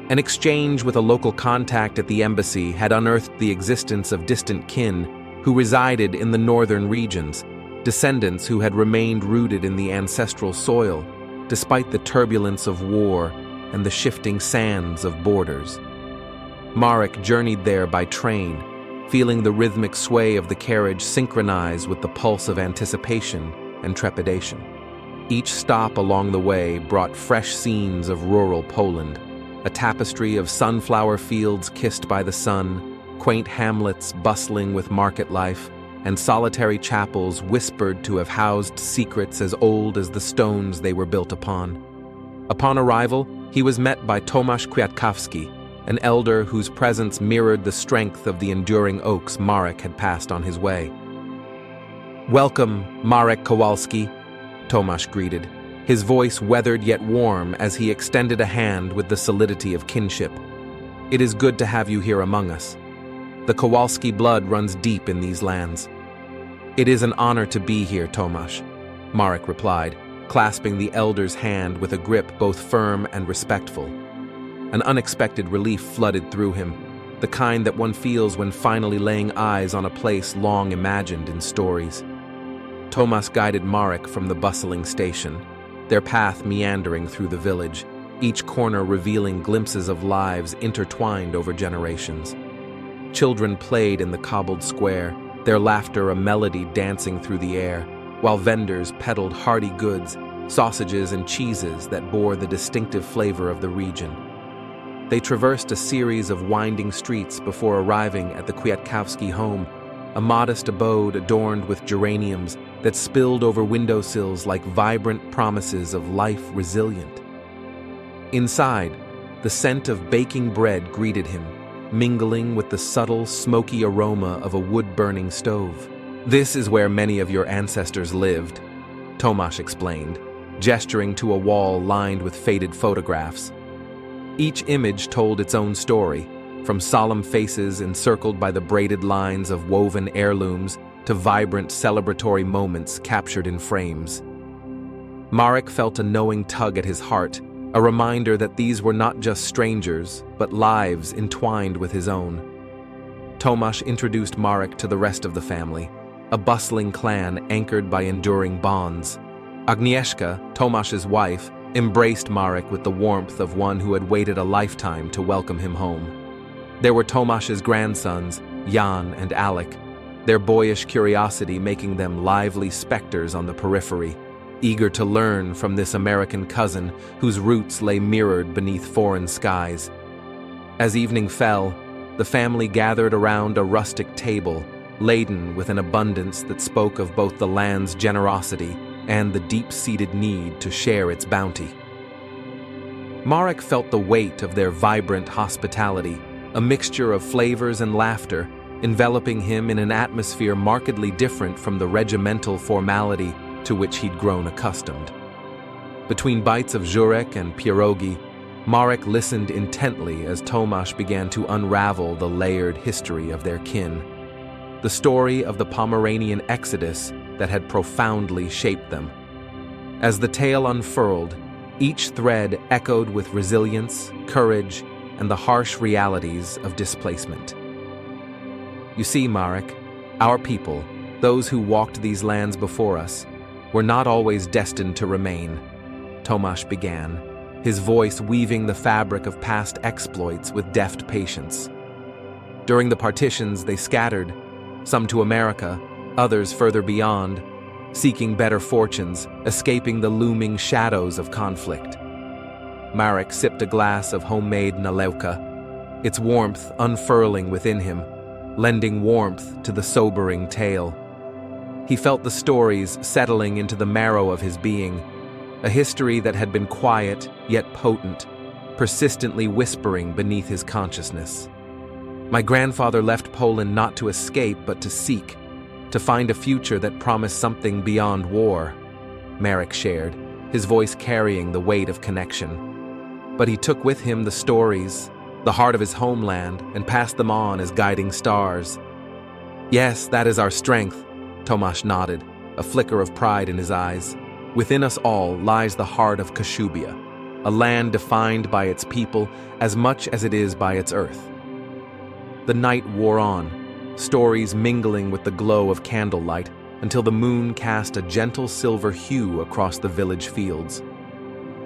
An exchange with a local contact at the embassy had unearthed the existence of distant kin who resided in the northern regions, descendants who had remained rooted in the ancestral soil, despite the turbulence of war and the shifting sands of borders. Marek journeyed there by train, feeling the rhythmic sway of the carriage synchronize with the pulse of anticipation and trepidation. Each stop along the way brought fresh scenes of rural Poland, a tapestry of sunflower fields kissed by the sun, quaint hamlets bustling with market life, and solitary chapels whispered to have housed secrets as old as the stones they were built upon. Upon arrival, he was met by Tomasz Kwiatkowski, an elder whose presence mirrored the strength of the enduring oaks Marek had passed on his way. "Welcome, Marek Kowalski," Tomasz greeted, his voice weathered yet warm as he extended a hand with the solidity of kinship. "It is good to have you here among us. The Kowalski blood runs deep in these lands." "It is an honor to be here, Tomasz," Marek replied, clasping the elder's hand with a grip both firm and respectful. An unexpected relief flooded through him, the kind that one feels when finally laying eyes on a place long imagined in stories. Tomasz guided Marek from the bustling station, their path meandering through the village, each corner revealing glimpses of lives intertwined over generations. Children played in the cobbled square, their laughter a melody dancing through the air, while vendors peddled hearty goods, sausages and cheeses that bore the distinctive flavor of the region. They traversed a series of winding streets before arriving at the Kwiatkowski home, a modest abode adorned with geraniums that spilled over windowsills like vibrant promises of life resilient. Inside, the scent of baking bread greeted him, mingling with the subtle, smoky aroma of a wood-burning stove. "This is where many of your ancestors lived," Tomasz explained, gesturing to a wall lined with faded photographs. Each image told its own story, from solemn faces encircled by the braided lines of woven heirlooms to vibrant celebratory moments captured in frames. Marek felt a knowing tug at his heart, a reminder that these were not just strangers, but lives entwined with his own. Tomasz introduced Marek to the rest of the family, a bustling clan anchored by enduring bonds. Agnieszka, Tomasz's wife, embraced Marek with the warmth of one who had waited a lifetime to welcome him home. There were Tomasz's grandsons, Jan and Alek, their boyish curiosity making them lively specters on the periphery, eager to learn from this American cousin whose roots lay mirrored beneath foreign skies. As evening fell, the family gathered around a rustic table, laden with an abundance that spoke of both the land's generosity and the deep-seated need to share its bounty. Marek felt the weight of their vibrant hospitality, a mixture of flavors and laughter, enveloping him in an atmosphere markedly different from the regimental formality to which he'd grown accustomed. Between bites of żurek and pierogi, Marek listened intently as Tomasz began to unravel the layered history of their kin, the story of the Pomeranian exodus that had profoundly shaped them. As the tale unfurled, each thread echoed with resilience, courage, and the harsh realities of displacement. "You see, Marek, our people, those who walked these lands before us, were not always destined to remain," Tomasz began, his voice weaving the fabric of past exploits with deft patience. During the partitions, they scattered, some to America, others further beyond, seeking better fortunes, escaping the looming shadows of conflict. Marek sipped a glass of homemade nalewka, its warmth unfurling within him, lending warmth to the sobering tale. He felt the stories settling into the marrow of his being, a history that had been quiet yet potent, persistently whispering beneath his consciousness. My grandfather left Poland not to escape but to seek, to find a future that promised something beyond war, Marek shared, his voice carrying the weight of connection. But he took with him the stories, the heart of his homeland, and passed them on as guiding stars. Yes, that is our strength, Tomasz nodded, a flicker of pride in his eyes. Within us all lies the heart of Kashubia, a land defined by its people as much as it is by its earth. The night wore on, stories mingling with the glow of candlelight until the moon cast a gentle silver hue across the village fields.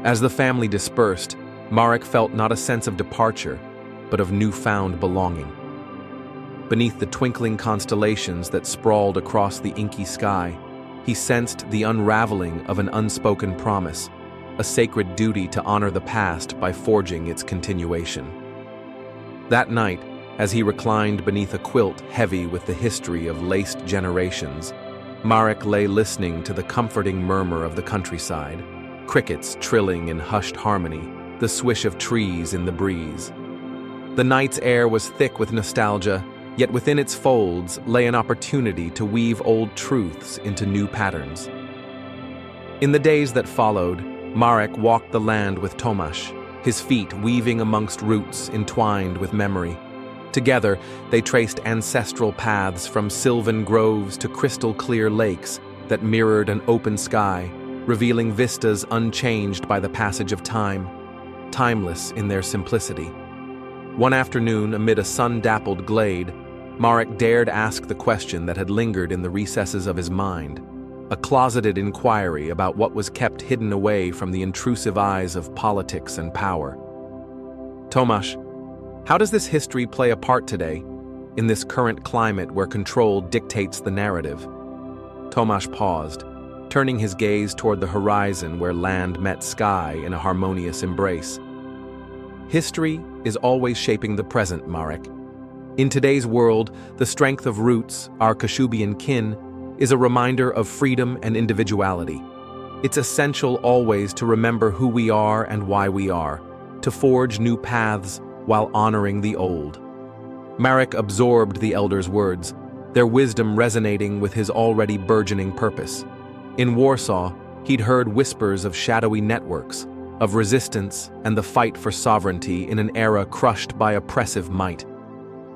As the family dispersed, Marek felt not a sense of departure, but of newfound belonging. Beneath the twinkling constellations that sprawled across the inky sky, he sensed the unraveling of an unspoken promise, a sacred duty to honor the past by forging its continuation. That night, as he reclined beneath a quilt heavy with the history of laced generations, Marek lay listening to the comforting murmur of the countryside, crickets trilling in hushed harmony, the swish of trees in the breeze. The night's air was thick with nostalgia, yet within its folds lay an opportunity to weave old truths into new patterns. In the days that followed, Marek walked the land with Tomasz, his feet weaving amongst roots entwined with memory. Together, they traced ancestral paths from sylvan groves to crystal-clear lakes that mirrored an open sky, revealing vistas unchanged by the passage of time, timeless in their simplicity. One afternoon, amid a sun-dappled glade, Marek dared ask the question that had lingered in the recesses of his mind, a closeted inquiry about what was kept hidden away from the intrusive eyes of politics and power. Tomasz, how does this history play a part today, in this current climate where control dictates the narrative? Tomasz paused, turning his gaze toward the horizon where land met sky in a harmonious embrace. History is always shaping the present, Marek. In today's world, the strength of roots, our Kashubian kin, is a reminder of freedom and individuality. It's essential always to remember who we are and why we are, to forge new paths while honoring the old. Marek absorbed the elders' words, their wisdom resonating with his already burgeoning purpose. In Warsaw, he'd heard whispers of shadowy networks, of resistance and the fight for sovereignty in an era crushed by oppressive might.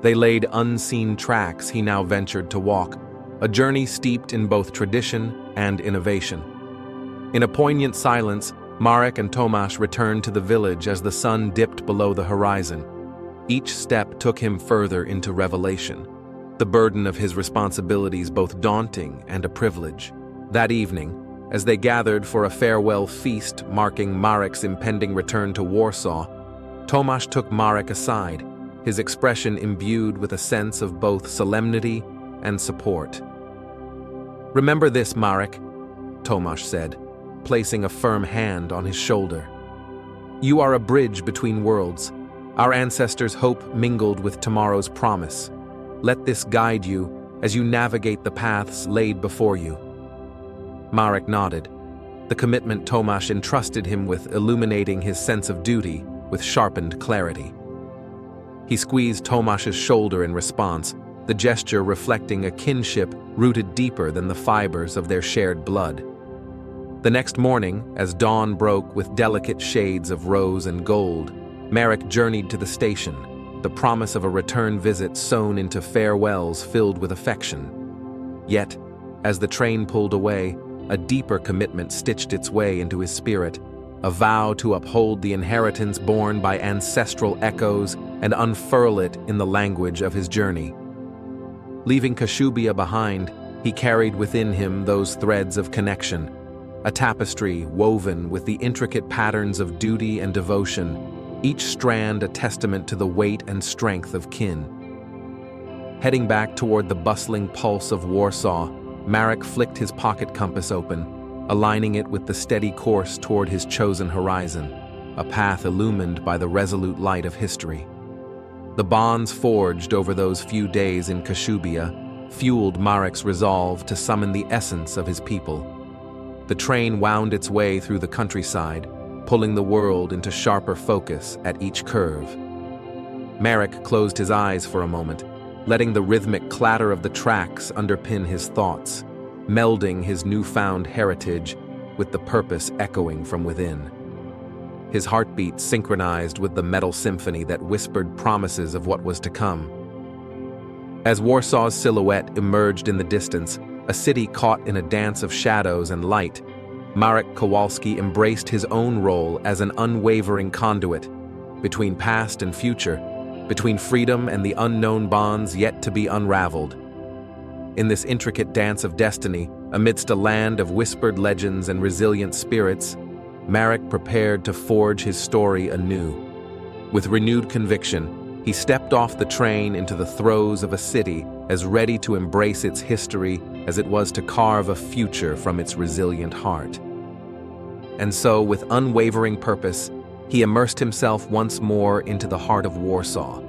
They laid unseen tracks he now ventured to walk, a journey steeped in both tradition and innovation. In a poignant silence, Marek and Tomasz returned to the village as the sun dipped below the horizon. Each step took him further into revelation, the burden of his responsibilities both daunting and a privilege. That evening, as they gathered for a farewell feast marking Marek's impending return to Warsaw, Tomasz took Marek aside, his expression imbued with a sense of both solemnity and support. "Remember this, Marek," Tomasz said, placing a firm hand on his shoulder. "You are a bridge between worlds. Our ancestors' hope mingled with tomorrow's promise. Let this guide you as you navigate the paths laid before you." Marek nodded, the commitment Tomasz entrusted him with illuminating his sense of duty with sharpened clarity. He squeezed Tomasz's shoulder in response, the gesture reflecting a kinship rooted deeper than the fibers of their shared blood. The next morning, as dawn broke with delicate shades of rose and gold, Marek journeyed to the station, the promise of a return visit sewn into farewells filled with affection. Yet, as the train pulled away, a deeper commitment stitched its way into his spirit, a vow to uphold the inheritance borne by ancestral echoes and unfurl it in the language of his journey. Leaving Kashubia behind, he carried within him those threads of connection, a tapestry woven with the intricate patterns of duty and devotion, each strand a testament to the weight and strength of kin. Heading back toward the bustling pulse of Warsaw, Marek flicked his pocket compass open, aligning it with the steady course toward his chosen horizon, a path illumined by the resolute light of history. The bonds forged over those few days in Kashubia fueled Marek's resolve to summon the essence of his people. The train wound its way through the countryside, pulling the world into sharper focus at each curve. Marek closed his eyes for a moment, letting the rhythmic clatter of the tracks underpin his thoughts, melding his newfound heritage with the purpose echoing from within. His heartbeat synchronized with the metal symphony that whispered promises of what was to come. As Warsaw's silhouette emerged in the distance, a city caught in a dance of shadows and light, Marek Kowalski embraced his own role as an unwavering conduit between past and future, between freedom and the unknown bonds yet to be unraveled. In this intricate dance of destiny, amidst a land of whispered legends and resilient spirits, Marek prepared to forge his story anew. With renewed conviction, he stepped off the train into the throes of a city as ready to embrace its history as it was to carve a future from its resilient heart. And so, with unwavering purpose, he immersed himself once more into the heart of Warsaw,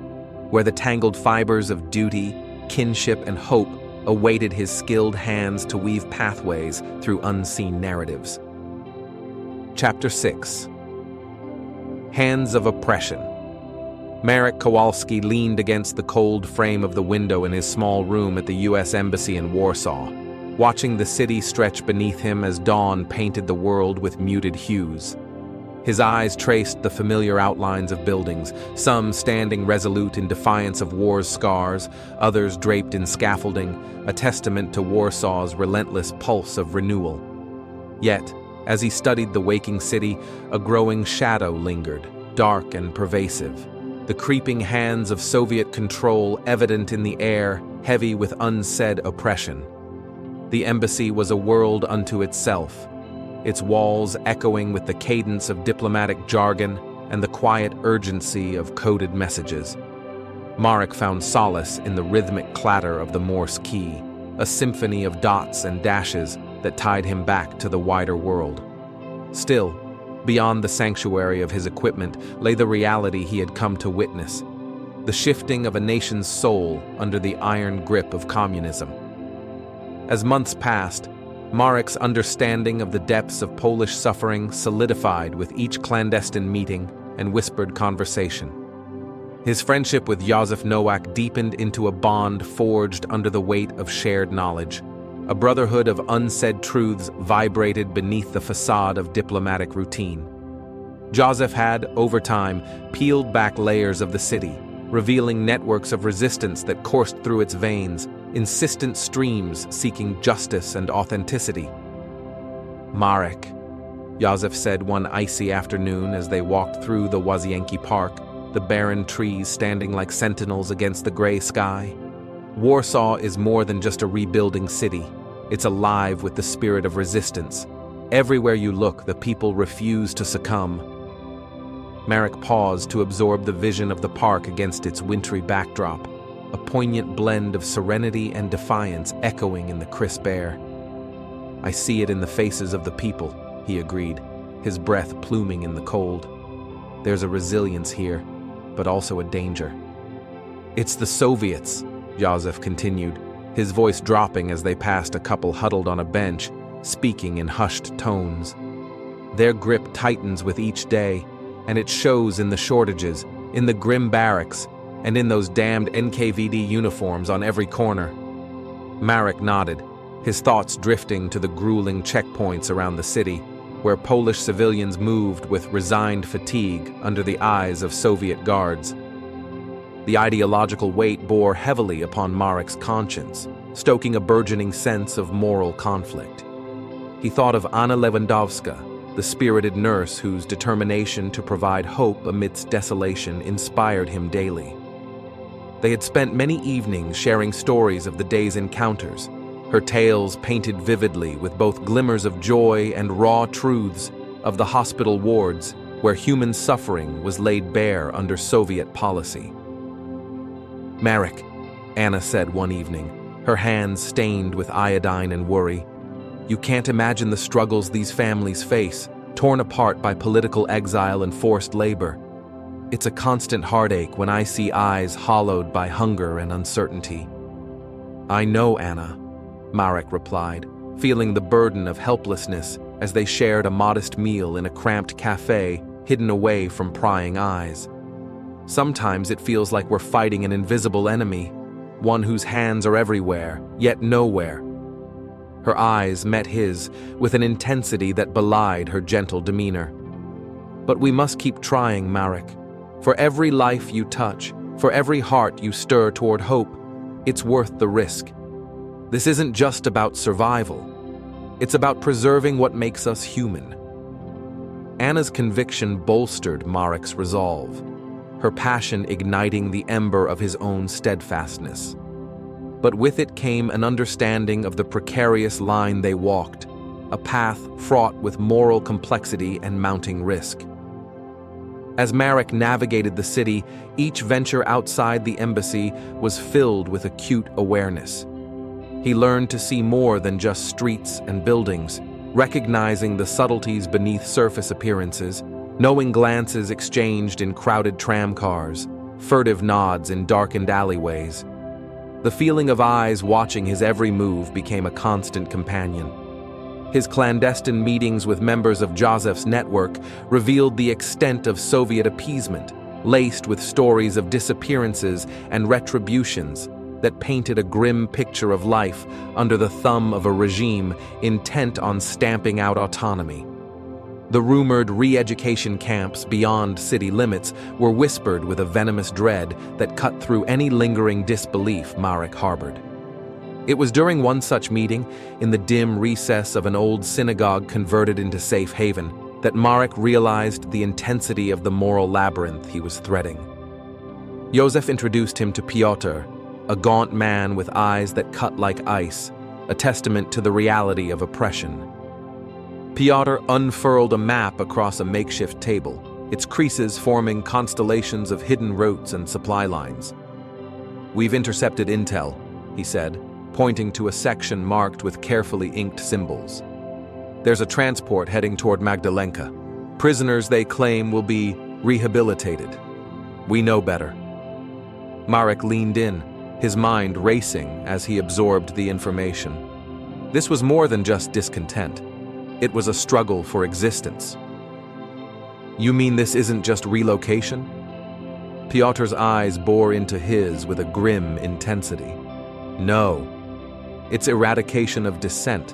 where the tangled fibers of duty, kinship, and hope awaited his skilled hands to weave pathways through unseen narratives. Chapter 6. Hands of Oppression. Marek Kowalski leaned against the cold frame of the window in his small room at the U.S. Embassy in Warsaw, watching the city stretch beneath him as dawn painted the world with muted hues. His eyes traced the familiar outlines of buildings, some standing resolute in defiance of war's scars, others draped in scaffolding, a testament to Warsaw's relentless pulse of renewal. Yet, as he studied the waking city, a growing shadow lingered, dark and pervasive. The creeping hands of Soviet control evident in the air, heavy with unsaid oppression. The embassy was a world unto itself, its walls echoing with the cadence of diplomatic jargon and the quiet urgency of coded messages. Marek found solace in the rhythmic clatter of the Morse key, a symphony of dots and dashes that tied him back to the wider world. Still, beyond the sanctuary of his equipment lay the reality he had come to witness, the shifting of a nation's soul under the iron grip of communism. As months passed, Marek's understanding of the depths of Polish suffering solidified with each clandestine meeting and whispered conversation. His friendship with Józef Nowak deepened into a bond forged under the weight of shared knowledge. A brotherhood of unsaid truths vibrated beneath the facade of diplomatic routine. Józef had, over time, peeled back layers of the city, revealing networks of resistance that coursed through its veins, insistent streams seeking justice and authenticity. "Marek," Józef said one icy afternoon as they walked through the Łazienki Park, the barren trees standing like sentinels against the gray sky. "Warsaw is more than just a rebuilding city. It's alive with the spirit of resistance. Everywhere you look, the people refuse to succumb." Marek paused to absorb the vision of the park against its wintry backdrop, a poignant blend of serenity and defiance echoing in the crisp air. "I see it in the faces of the people," he agreed, his breath pluming in the cold. "There's a resilience here, but also a danger." "It's the Soviets," Józef continued, his voice dropping as they passed a couple huddled on a bench, speaking in hushed tones. "Their grip tightens with each day, and it shows in the shortages, in the grim barracks, and in those damned NKVD uniforms on every corner." Marek nodded, his thoughts drifting to the grueling checkpoints around the city, where Polish civilians moved with resigned fatigue under the eyes of Soviet guards. The ideological weight bore heavily upon Marek's conscience, stoking a burgeoning sense of moral conflict. He thought of Anna Lewandowska, the spirited nurse whose determination to provide hope amidst desolation inspired him daily. They had spent many evenings sharing stories of the day's encounters, her tales painted vividly with both glimmers of joy and raw truths of the hospital wards where human suffering was laid bare under Soviet policy. "Marek," Anna said one evening, her hands stained with iodine and worry, "you can't imagine the struggles these families face, torn apart by political exile and forced labor. It's a constant heartache when I see eyes hollowed by hunger and uncertainty." "I know, Anna," Marek replied, feeling the burden of helplessness as they shared a modest meal in a cramped cafe hidden away from prying eyes. "Sometimes it feels like we're fighting an invisible enemy, one whose hands are everywhere, yet nowhere." Her eyes met his with an intensity that belied her gentle demeanor. "But we must keep trying, Marek. For every life you touch, for every heart you stir toward hope, it's worth the risk. This isn't just about survival. It's about preserving what makes us human." Anna's conviction bolstered Marek's resolve, her passion igniting the ember of his own steadfastness. But with it came an understanding of the precarious line they walked, a path fraught with moral complexity and mounting risk. As Marek navigated the city, each venture outside the embassy was filled with acute awareness. He learned to see more than just streets and buildings, recognizing the subtleties beneath surface appearances, knowing glances exchanged in crowded tramcars, furtive nods in darkened alleyways. The feeling of eyes watching his every move became a constant companion. His clandestine meetings with members of Joseph's network revealed the extent of Soviet appeasement, laced with stories of disappearances and retributions that painted a grim picture of life under the thumb of a regime intent on stamping out autonomy. The rumored re-education camps beyond city limits were whispered with a venomous dread that cut through any lingering disbelief Marek harbored. It was during one such meeting, in the dim recess of an old synagogue converted into safe haven, that Marek realized the intensity of the moral labyrinth he was threading. Joseph introduced him to Piotr, a gaunt man with eyes that cut like ice, a testament to the reality of oppression. Piotr unfurled a map across a makeshift table, its creases forming constellations of hidden routes and supply lines. "We've intercepted intel," he said, pointing to a section marked with carefully inked symbols. "There's a transport heading toward Magdalenka. Prisoners they claim will be rehabilitated. We know better." Marek leaned in, his mind racing as he absorbed the information. This was more than just discontent. It was a struggle for existence. "You mean this isn't just relocation?" Piotr's eyes bore into his with a grim intensity. "No. It's eradication of dissent.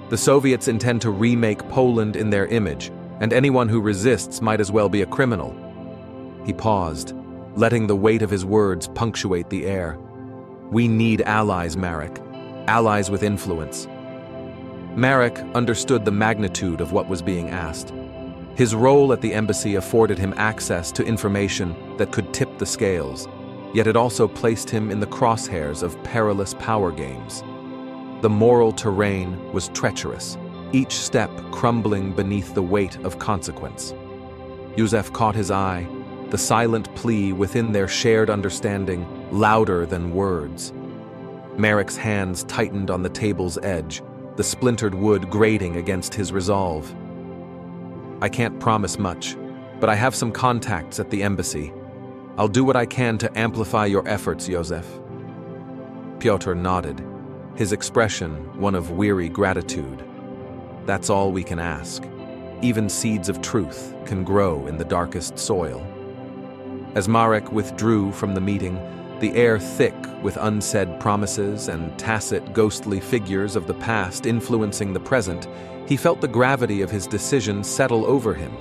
The Soviets intend to remake Poland in their image, and anyone who resists might as well be a criminal." He paused, letting the weight of his words punctuate the air. "We need allies, Marek. Allies with influence." Marek understood the magnitude of what was being asked. His role at the embassy afforded him access to information that could tip the scales, yet it also placed him in the crosshairs of perilous power games. The moral terrain was treacherous, each step crumbling beneath the weight of consequence. Joseph caught his eye, the silent plea within their shared understanding louder than words. Marek's hands tightened on the table's edge, the splintered wood grating against his resolve. "I can't promise much, but I have some contacts at the embassy. I'll do what I can to amplify your efforts, Joseph." Piotr nodded, his expression one of weary gratitude. "That's all we can ask. Even seeds of truth can grow in the darkest soil." As Marek withdrew from the meeting, the air thick with unsaid promises and tacit ghostly figures of the past influencing the present, he felt the gravity of his decision settle over him,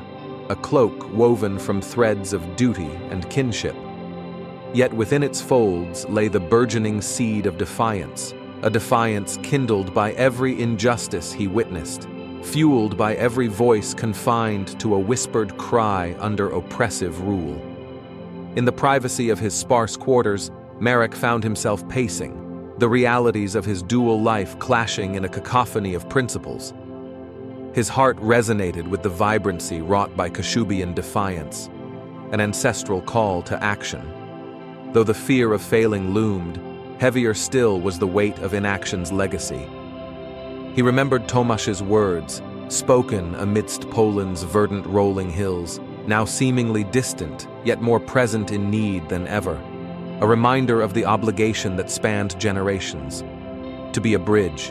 a cloak woven from threads of duty and kinship. Yet within its folds lay the burgeoning seed of defiance, a defiance kindled by every injustice he witnessed, fueled by every voice confined to a whispered cry under oppressive rule. In the privacy of his sparse quarters, Marek found himself pacing, the realities of his dual life clashing in a cacophony of principles. His heart resonated with the vibrancy wrought by Kashubian defiance, an ancestral call to action. Though the fear of failing loomed, heavier still was the weight of inaction's legacy. He remembered Tomasz's words, spoken amidst Poland's verdant rolling hills, now seemingly distant, yet more present in need than ever, a reminder of the obligation that spanned generations, to be a bridge,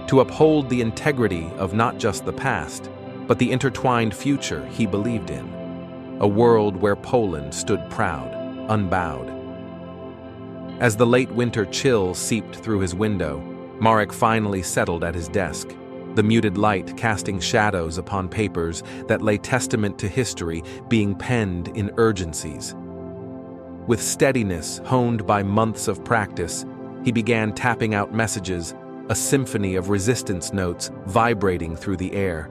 to uphold the integrity of not just the past, but the intertwined future he believed in, a world where Poland stood proud, unbowed. As the late winter chill seeped through his window, Marek finally settled at his desk, the muted light casting shadows upon papers that lay testament to history being penned in urgencies. With steadiness honed by months of practice, he began tapping out messages, a symphony of resistance notes vibrating through the air.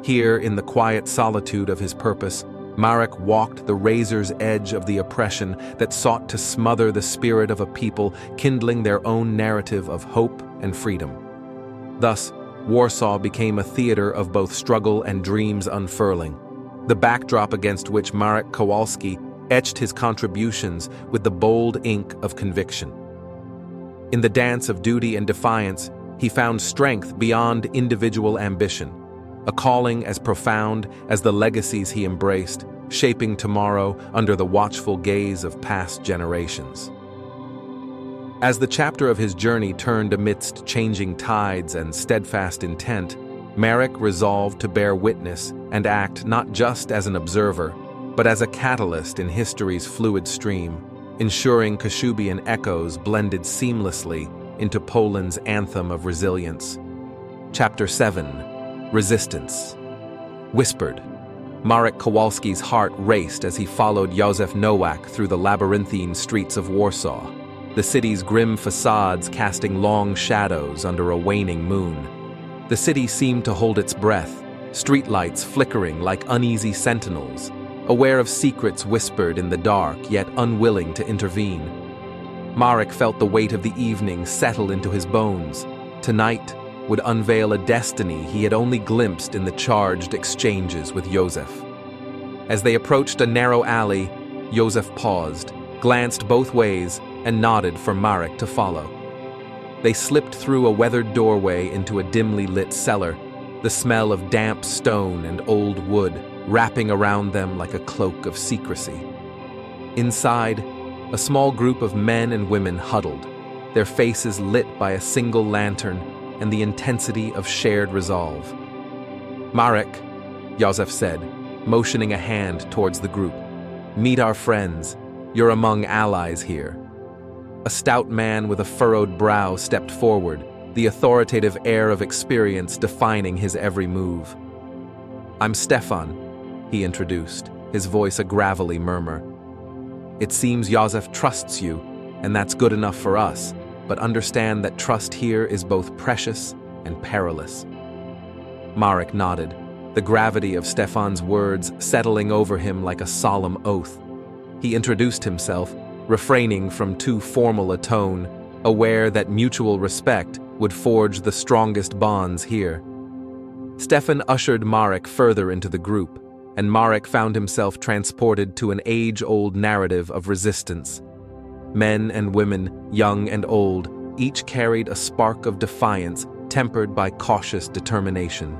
Here, in the quiet solitude of his purpose, Marek walked the razor's edge of the oppression that sought to smother the spirit of a people kindling their own narrative of hope and freedom. Thus, Warsaw became a theater of both struggle and dreams unfurling, the backdrop against which Marek Kowalski etched his contributions with the bold ink of conviction. In the dance of duty and defiance, he found strength beyond individual ambition, a calling as profound as the legacies he embraced, shaping tomorrow under the watchful gaze of past generations. As the chapter of his journey turned amidst changing tides and steadfast intent, Marek resolved to bear witness and act not just as an observer, but as a catalyst in history's fluid stream, ensuring Kashubian echoes blended seamlessly into Poland's anthem of resilience. Chapter 7: Resistance. Whispered. Marek Kowalski's heart raced as he followed Józef Nowak through the labyrinthine streets of Warsaw, the city's grim facades casting long shadows under a waning moon. The city seemed to hold its breath, streetlights flickering like uneasy sentinels, aware of secrets whispered in the dark yet unwilling to intervene. Marek felt the weight of the evening settle into his bones. Tonight would unveil a destiny he had only glimpsed in the charged exchanges with Józef. As they approached a narrow alley, Józef paused, glanced both ways, and nodded for Marek to follow. They slipped through a weathered doorway into a dimly lit cellar, the smell of damp stone and old wood wrapping around them like a cloak of secrecy. Inside, a small group of men and women huddled, their faces lit by a single lantern and the intensity of shared resolve. "Marek," Józef said, motioning a hand towards the group. "Meet our friends. You're among allies here." A stout man with a furrowed brow stepped forward, the authoritative air of experience defining his every move. "I'm Stefan," he introduced, his voice a gravelly murmur. "It seems Józef trusts you, and that's good enough for us, but understand that trust here is both precious and perilous." Marek nodded, the gravity of Stefan's words settling over him like a solemn oath. He introduced himself, refraining from too formal a tone, aware that mutual respect would forge the strongest bonds here. Stefan ushered Marek further into the group, and Marek found himself transported to an age-old narrative of resistance. Men and women, young and old, each carried a spark of defiance tempered by cautious determination.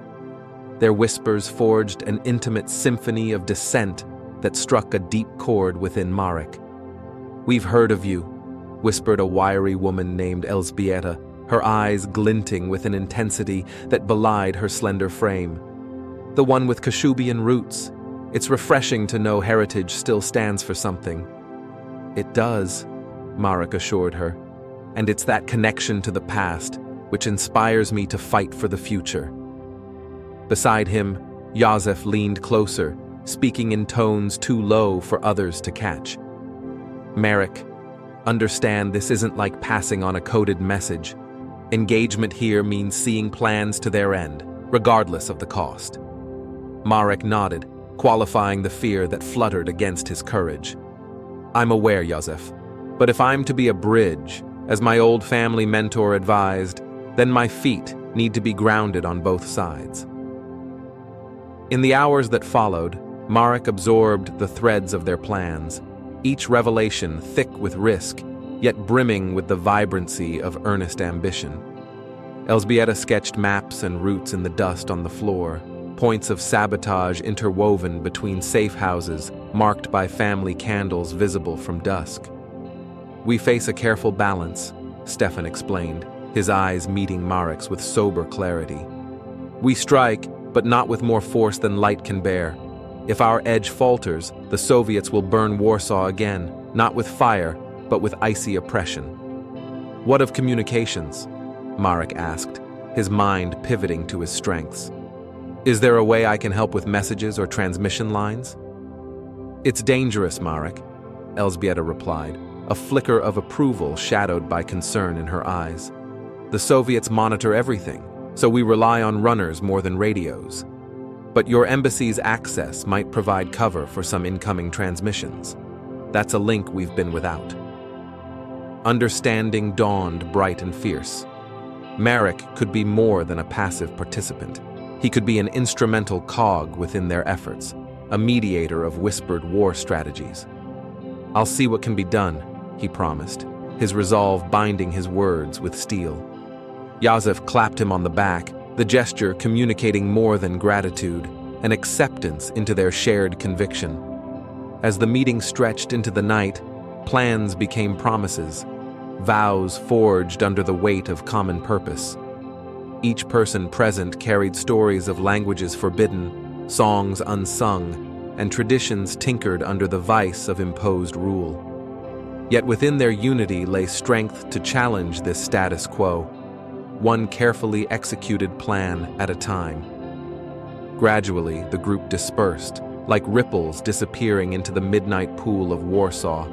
Their whispers forged an intimate symphony of dissent that struck a deep chord within Marek. "We've heard of you," whispered a wiry woman named Elżbieta, her eyes glinting with an intensity that belied her slender frame. "The one with Kashubian roots. It's refreshing to know heritage still stands for something." "It does," Marek assured her, "and it's that connection to the past which inspires me to fight for the future." Beside him, Józef leaned closer, speaking in tones too low for others to catch. "Marek, understand this isn't like passing on a coded message. Engagement here means seeing plans to their end, regardless of the cost." Marek nodded, qualifying the fear that fluttered against his courage. "I'm aware, Józef, but if I'm to be a bridge, As my old family mentor advised, then my feet need to be grounded on both sides. In the hours that followed, Marek absorbed the threads of their plans, each revelation thick with risk, yet brimming with the vibrancy of earnest ambition. Elżbieta sketched maps and routes in the dust on the floor, points of sabotage interwoven between safe houses marked by family candles visible from dusk. "We face a careful balance," Stefan explained, his eyes meeting Marek's with sober clarity. "We strike, but not with more force than light can bear. If our edge falters, the Soviets will burn Warsaw again, not with fire, but with icy oppression." "What of communications?" Marek asked, his mind pivoting to his strengths. "Is there a way I can help with messages or transmission lines?" "It's dangerous, Marek," Elżbieta replied, a flicker of approval shadowed by concern in her eyes. "The Soviets monitor everything, so we rely on runners more than radios. But your embassy's access might provide cover for some incoming transmissions. That's a link we've been without." Understanding dawned bright and fierce. Marek could be more than a passive participant. He could be an instrumental cog within their efforts, a mediator of whispered war strategies. "I'll see what can be done," he promised, his resolve binding his words with steel. Józef clapped him on the back, the gesture communicating more than gratitude, an acceptance into their shared conviction. As the meeting stretched into the night, plans became promises, vows forged under the weight of common purpose. Each person present carried stories of languages forbidden, songs unsung, and traditions tinkered under the vice of imposed rule. Yet within their unity lay strength to challenge this status quo, one carefully executed plan at a time. Gradually, the group dispersed, like ripples disappearing into the midnight pool of Warsaw.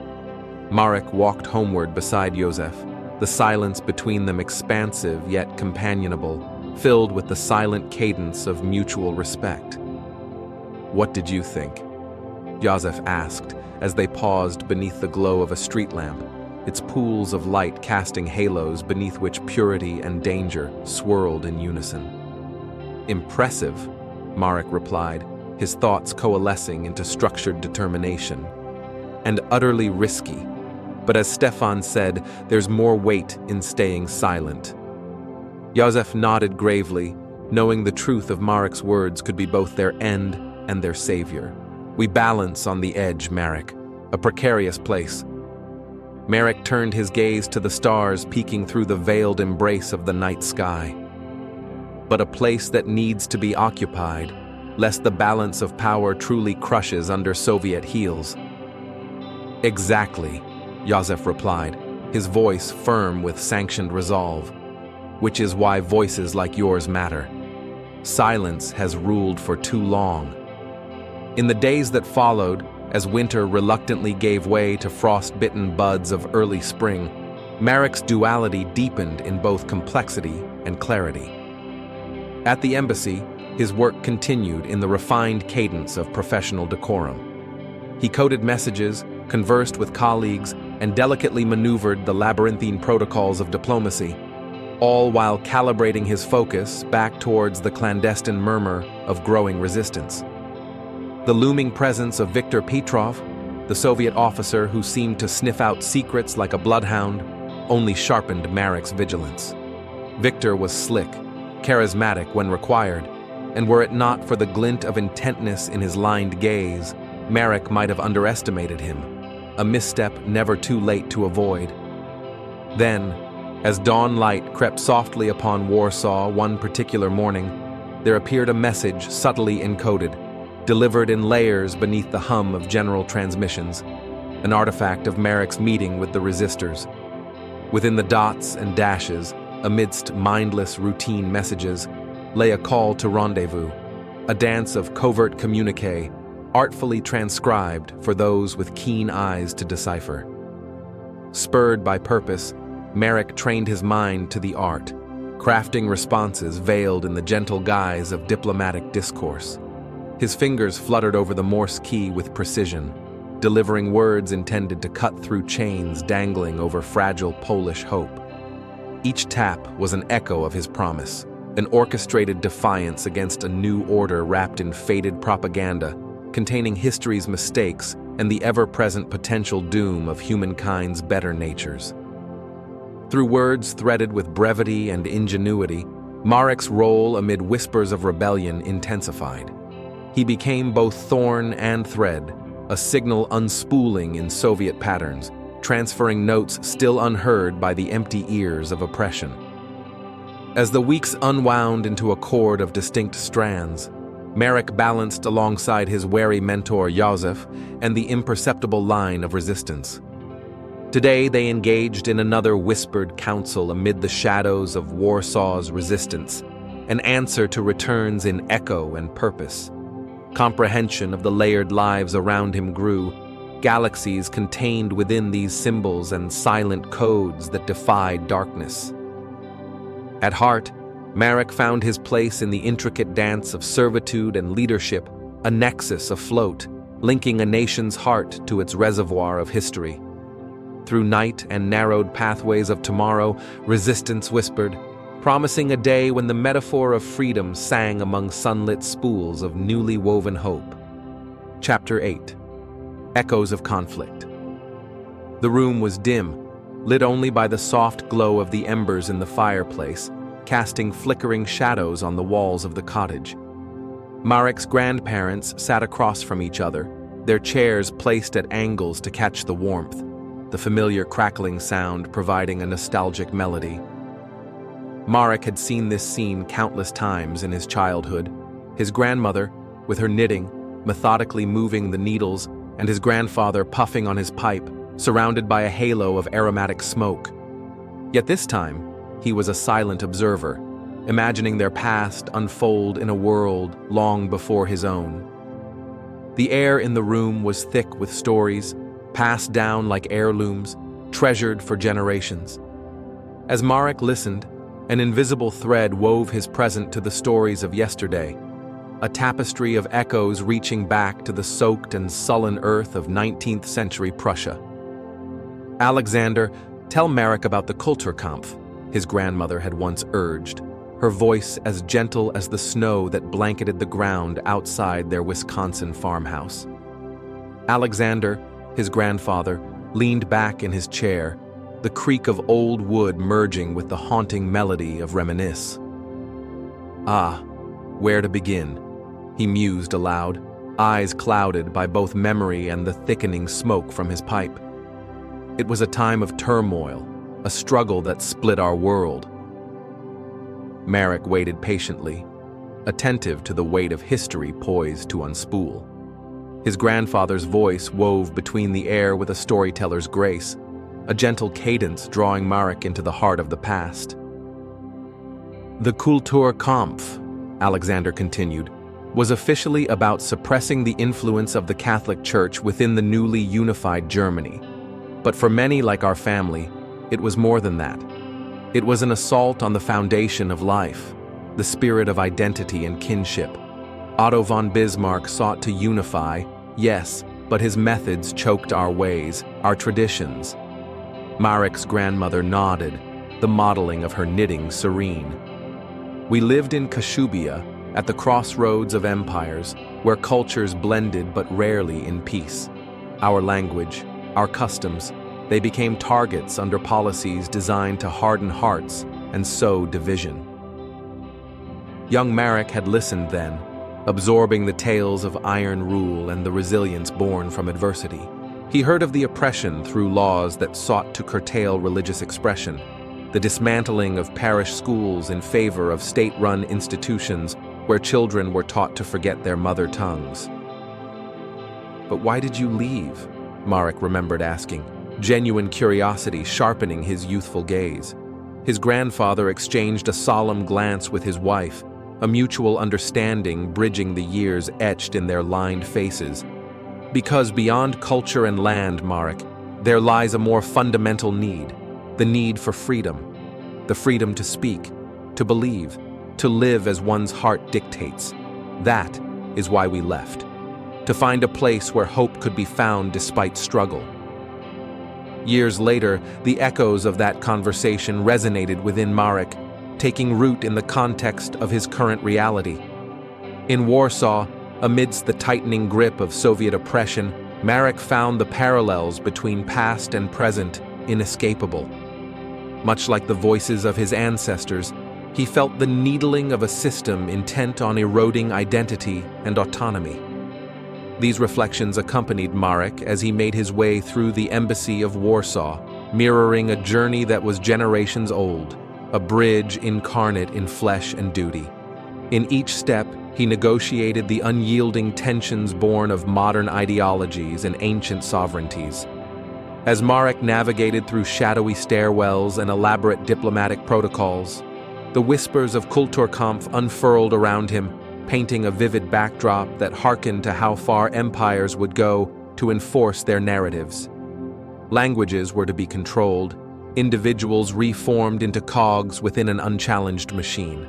Marek walked homeward beside Józef, the silence between them expansive yet companionable, filled with the silent cadence of mutual respect. "What did you think?" Józef asked as they paused beneath the glow of a street lamp, its pools of light casting halos beneath which purity and danger swirled in unison. "Impressive," Marek replied, his thoughts coalescing into structured determination. "And utterly risky. But as Stefan said, there's more weight in staying silent." Józef nodded gravely, knowing the truth of Marek's words could be both their end and their savior. "We balance on the edge, Marek, a precarious place." Marek turned his gaze to the stars peeking through the veiled embrace of the night sky. "But a place that needs to be occupied, lest the balance of power truly crushes under Soviet heels." "Exactly," Józef replied, his voice firm with sanctioned resolve. "Which is why voices like yours matter. Silence has ruled for too long." In the days that followed, as winter reluctantly gave way to frost-bitten buds of early spring, Marek's duality deepened in both complexity and clarity. At the embassy, his work continued in the refined cadence of professional decorum. He coded messages, conversed with colleagues, and delicately maneuvered the labyrinthine protocols of diplomacy, all while calibrating his focus back towards the clandestine murmur of growing resistance. The looming presence of Viktor Petrov, the Soviet officer who seemed to sniff out secrets like a bloodhound, only sharpened Marek's vigilance. Viktor was slick, charismatic when required, and were it not for the glint of intentness in his lined gaze, Marek might have underestimated him, a misstep never too late to avoid. Then, as dawn light crept softly upon Warsaw one particular morning, there appeared a message subtly encoded, delivered in layers beneath the hum of general transmissions, an artifact of Marek's meeting with the resistors. Within the dots and dashes, amidst mindless routine messages, lay a call to rendezvous, a dance of covert communique, artfully transcribed for those with keen eyes to decipher. Spurred by purpose, Marek trained his mind to the art, crafting responses veiled in the gentle guise of diplomatic discourse. His fingers fluttered over the Morse key with precision, delivering words intended to cut through chains dangling over fragile Polish hope. Each tap was an echo of his promise, an orchestrated defiance against a new order wrapped in faded propaganda, containing history's mistakes and the ever-present potential doom of humankind's better natures. Through words threaded with brevity and ingenuity, Marek's role amid whispers of rebellion intensified. He became both thorn and thread, a signal unspooling in Soviet patterns, transferring notes still unheard by the empty ears of oppression. As the weeks unwound into a cord of distinct strands, Marek balanced alongside his wary mentor Joseph and the imperceptible line of resistance. Today they engaged in another whispered council amid the shadows of Warsaw's resistance, an answer to returns in echo and purpose. Comprehension of the layered lives around him grew, galaxies contained within these symbols and silent codes that defied darkness. At heart, Marek found his place in the intricate dance of servitude and leadership, a nexus afloat, linking a nation's heart to its reservoir of history. Through night and narrowed pathways of tomorrow, resistance whispered, promising a day when the metaphor of freedom sang among sunlit spools of newly woven hope. Chapter 8. Echoes of Conflict. The room was dim, lit only by the soft glow of the embers in the fireplace, casting flickering shadows on the walls of the cottage. Marek's grandparents sat across from each other, their chairs placed at angles to catch the warmth, the familiar crackling sound providing a nostalgic melody. Marek had seen this scene countless times in his childhood, his grandmother, with her knitting, methodically moving the needles, and his grandfather puffing on his pipe, surrounded by a halo of aromatic smoke. Yet this time, he was a silent observer, imagining their past unfold in a world long before his own. The air in the room was thick with stories, passed down like heirlooms, treasured for generations. As Marek listened, an invisible thread wove his present to the stories of yesterday, a tapestry of echoes reaching back to the soaked and sullen earth of 19th century Prussia. "Alexander, tell Marek about the Kulturkampf," his grandmother had once urged, her voice as gentle as the snow that blanketed the ground outside their Wisconsin farmhouse. Alexander, his grandfather, leaned back in his chair, the creak of old wood merging with the haunting melody of reminisce. "Ah, where to begin?" he mused aloud, eyes clouded by both memory and the thickening smoke from his pipe. It was a time of turmoil, a struggle that split our world. Marek waited patiently, attentive to the weight of history poised to unspool. His grandfather's voice wove between the air with a storyteller's grace, a gentle cadence drawing Marek into the heart of the past. "The Kulturkampf," Alexander continued, was officially about suppressing the influence of the Catholic Church within the newly unified Germany. But for many like our family, it was more than that. It was an assault on the foundation of life, the spirit of identity and kinship. Otto von Bismarck sought to unify, yes, but his methods choked our ways, our traditions. Marek's grandmother nodded, the modeling of her knitting serene. We lived in Kashubia, at the crossroads of empires, where cultures blended but rarely in peace. Our language, our customs, they became targets under policies designed to harden hearts and sow division. Young Marek had listened then, absorbing the tales of iron rule and the resilience born from adversity. He heard of the oppression through laws that sought to curtail religious expression, the dismantling of parish schools in favor of state-run institutions where children were taught to forget their mother tongues. "But why did you leave?" Marek remembered asking, genuine curiosity sharpening his youthful gaze. His grandfather exchanged a solemn glance with his wife, a mutual understanding bridging the years etched in their lined faces. "Because beyond culture and land, Marek, there lies a more fundamental need, the need for freedom. The freedom to speak, to believe, to live as one's heart dictates. That is why we left." to find a place where hope could be found despite struggle. Years later, the echoes of that conversation resonated within Marek, taking root in the context of his current reality. In Warsaw, amidst the tightening grip of Soviet oppression, Marek found the parallels between past and present inescapable. Much like the voices of his ancestors, he felt the needling of a system intent on eroding identity and autonomy. These reflections accompanied Marek as he made his way through the embassy of Warsaw, mirroring a journey that was generations old, a bridge incarnate in flesh and duty. In each step, he negotiated the unyielding tensions born of modern ideologies and ancient sovereignties. As Marek navigated through shadowy stairwells and elaborate diplomatic protocols, the whispers of Kulturkampf unfurled around him, painting a vivid backdrop that hearkened to how far empires would go to enforce their narratives. Languages were to be controlled, individuals reformed into cogs within an unchallenged machine.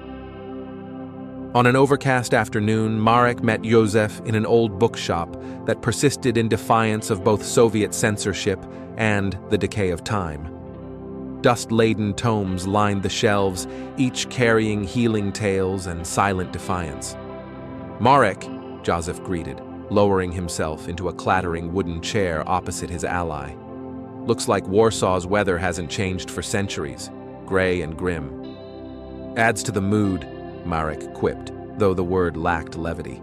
On an overcast afternoon, Marek met Josef in an old bookshop that persisted in defiance of both Soviet censorship and the decay of time. Dust-laden tomes lined the shelves, each carrying healing tales and silent defiance. "Marek," Joseph greeted, lowering himself into a clattering wooden chair opposite his ally. "Looks like Warsaw's weather hasn't changed for centuries, gray and grim." "Adds to the mood," Marek quipped, though the word lacked levity.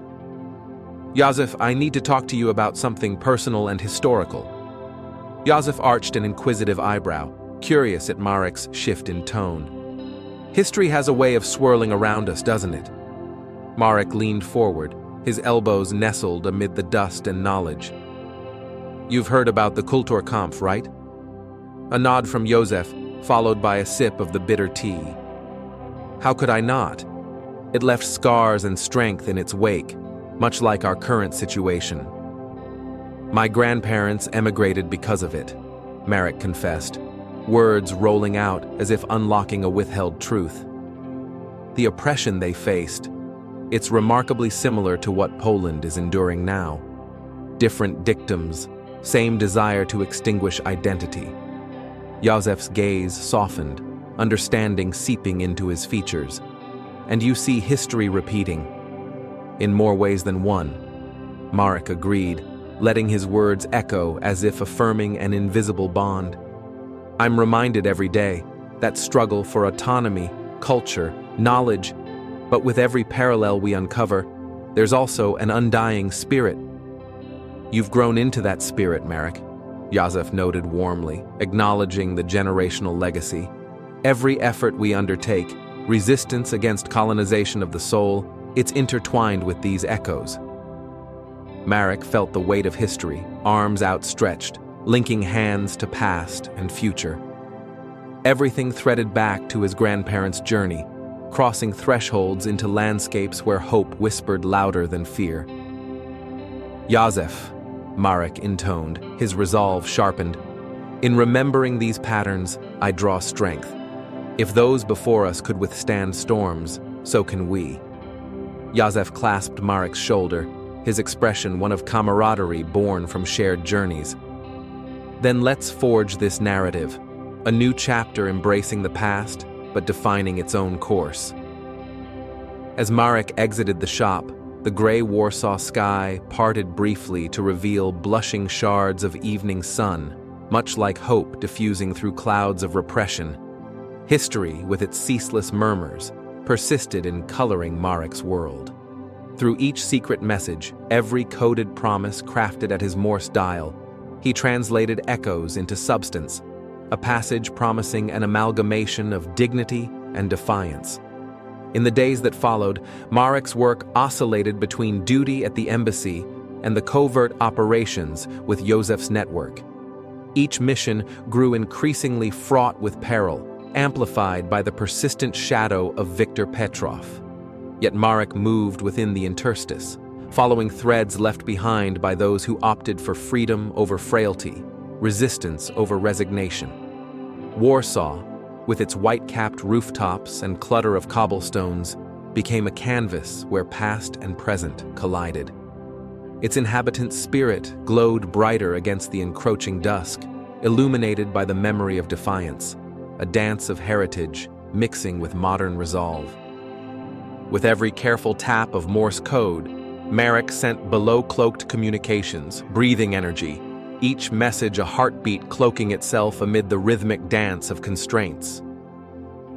"Joseph, I need to talk to you about something personal and historical." Joseph arched an inquisitive eyebrow, curious at Marek's shift in tone. "History has a way of swirling around us, doesn't it?" Marek leaned forward, his elbows nestled amid the dust and knowledge. "You've heard about the Kulturkampf, right?" A nod from Josef, followed by a sip of the bitter tea. "How could I not? It left scars and strength in its wake, much like our current situation. My grandparents emigrated because of it," Marek confessed, words rolling out as if unlocking a withheld truth. "The oppression they faced, it's remarkably similar to what Poland is enduring now. Different dictums, same desire to extinguish identity." Josef's gaze softened, understanding seeping into his features. "And you see history repeating." "In more ways than one," Marek agreed, letting his words echo as if affirming an invisible bond. "I'm reminded every day that struggle for autonomy, culture, knowledge, but with every parallel we uncover, there's also an undying spirit." "You've grown into that spirit, Marek," Joseph noted warmly, acknowledging the generational legacy. "Every effort we undertake, resistance against colonization of the soul, it's intertwined with these echoes." Marek felt the weight of history, arms outstretched, linking hands to past and future. Everything threaded back to his grandparents' journey, crossing thresholds into landscapes where hope whispered louder than fear. "Joseph," Marek intoned, his resolve sharpened, "in remembering these patterns, I draw strength. If those before us could withstand storms, so can we." Joseph clasped Marek's shoulder, his expression one of camaraderie born from shared journeys. "Then let's forge this narrative, a new chapter embracing the past, but defining its own course." As Marek exited the shop, the gray Warsaw sky parted briefly to reveal blushing shards of evening sun, much like hope diffusing through clouds of repression. History, with its ceaseless murmurs, persisted in coloring Marek's world. Through each secret message, every coded promise crafted at his Morse dial, he translated echoes into substance, a passage promising an amalgamation of dignity and defiance. In the days that followed, Marek's work oscillated between duty at the embassy and the covert operations with Josef's network. Each mission grew increasingly fraught with peril, amplified by the persistent shadow of Viktor Petrov. Yet Marek moved within the interstice, following threads left behind by those who opted for freedom over frailty, resistance over resignation. Warsaw, with its white-capped rooftops and clutter of cobblestones, became a canvas where past and present collided. Its inhabitant's spirit glowed brighter against the encroaching dusk, illuminated by the memory of defiance, a dance of heritage mixing with modern resolve. With every careful tap of Morse code, Marek sent below-cloaked communications, breathing energy, each message a heartbeat cloaking itself amid the rhythmic dance of constraints.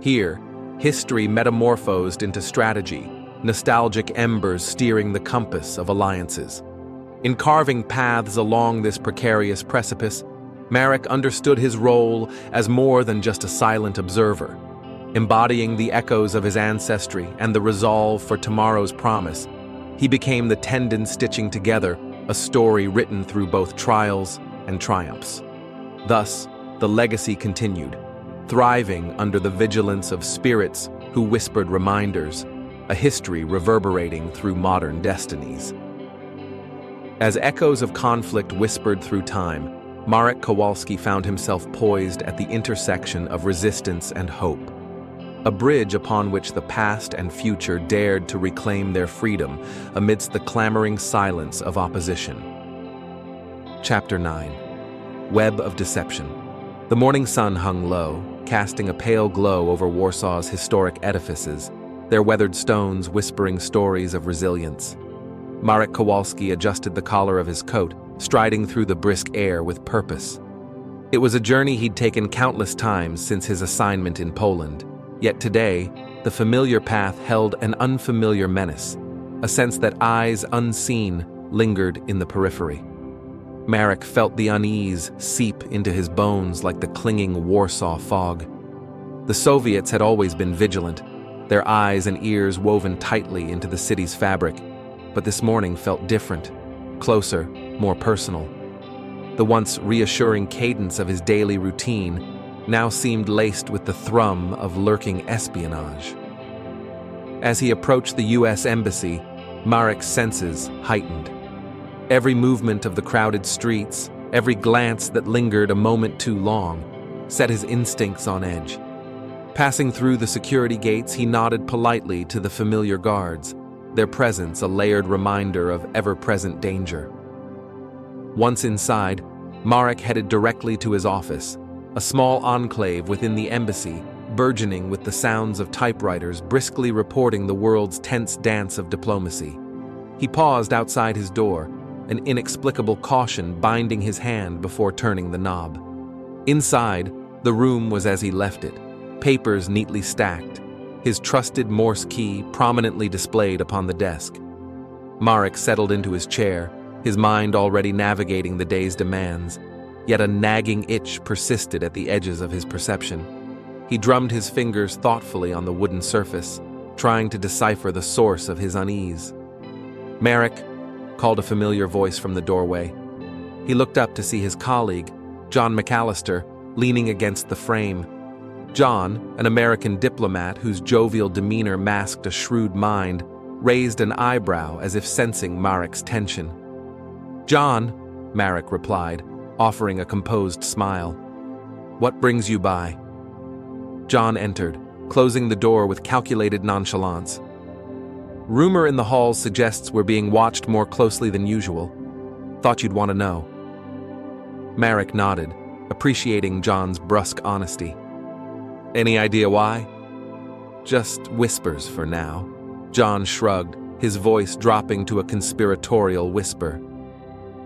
Here, history metamorphosed into strategy, nostalgic embers steering the compass of alliances. In carving paths along this precarious precipice, Marek understood his role as more than just a silent observer. Embodying the echoes of his ancestry and the resolve for tomorrow's promise, he became the tendon stitching together a story written through both trials and triumphs. Thus, the legacy continued, thriving under the vigilance of spirits who whispered reminders, a history reverberating through modern destinies. As echoes of conflict whispered through time, Marek Kowalski found himself poised at the intersection of resistance and hope, a bridge upon which the past and future dared to reclaim their freedom amidst the clamoring silence of opposition. Chapter 9. Web of Deception. The morning sun hung low, casting a pale glow over Warsaw's historic edifices, their weathered stones whispering stories of resilience. Marek Kowalski adjusted the collar of his coat, striding through the brisk air with purpose. It was a journey he'd taken countless times since his assignment in Poland. Yet today, the familiar path held an unfamiliar menace, a sense that eyes unseen lingered in the periphery. Marek felt the unease seep into his bones like the clinging Warsaw fog. The Soviets had always been vigilant, their eyes and ears woven tightly into the city's fabric, but this morning felt different, closer, more personal. The once reassuring cadence of his daily routine now seemed laced with the thrum of lurking espionage. As he approached the U.S. Embassy, Marek's senses heightened. Every movement of the crowded streets, every glance that lingered a moment too long, set his instincts on edge. Passing through the security gates, he nodded politely to the familiar guards, their presence a layered reminder of ever-present danger. Once inside, Marek headed directly to his office, a small enclave within the embassy, burgeoning with the sounds of typewriters briskly reporting the world's tense dance of diplomacy. He paused outside his door, an inexplicable caution binding his hand before turning the knob. Inside, the room was as he left it, papers neatly stacked, his trusted Morse key prominently displayed upon the desk. Marek settled into his chair, his mind already navigating the day's demands. Yet a nagging itch persisted at the edges of his perception. He drummed his fingers thoughtfully on the wooden surface, trying to decipher the source of his unease. "Marek," called a familiar voice from the doorway. He looked up to see his colleague, John McAllister, leaning against the frame. John, an American diplomat whose jovial demeanor masked a shrewd mind, raised an eyebrow as if sensing Marek's tension. "John," Marek replied, offering a composed smile. "What brings you by?" John entered, closing the door with calculated nonchalance. "Rumor in the halls suggests we're being watched more closely than usual. Thought you'd want to know." Marek nodded, appreciating John's brusque honesty. "Any idea why?" "Just whispers for now." John shrugged, his voice dropping to a conspiratorial whisper.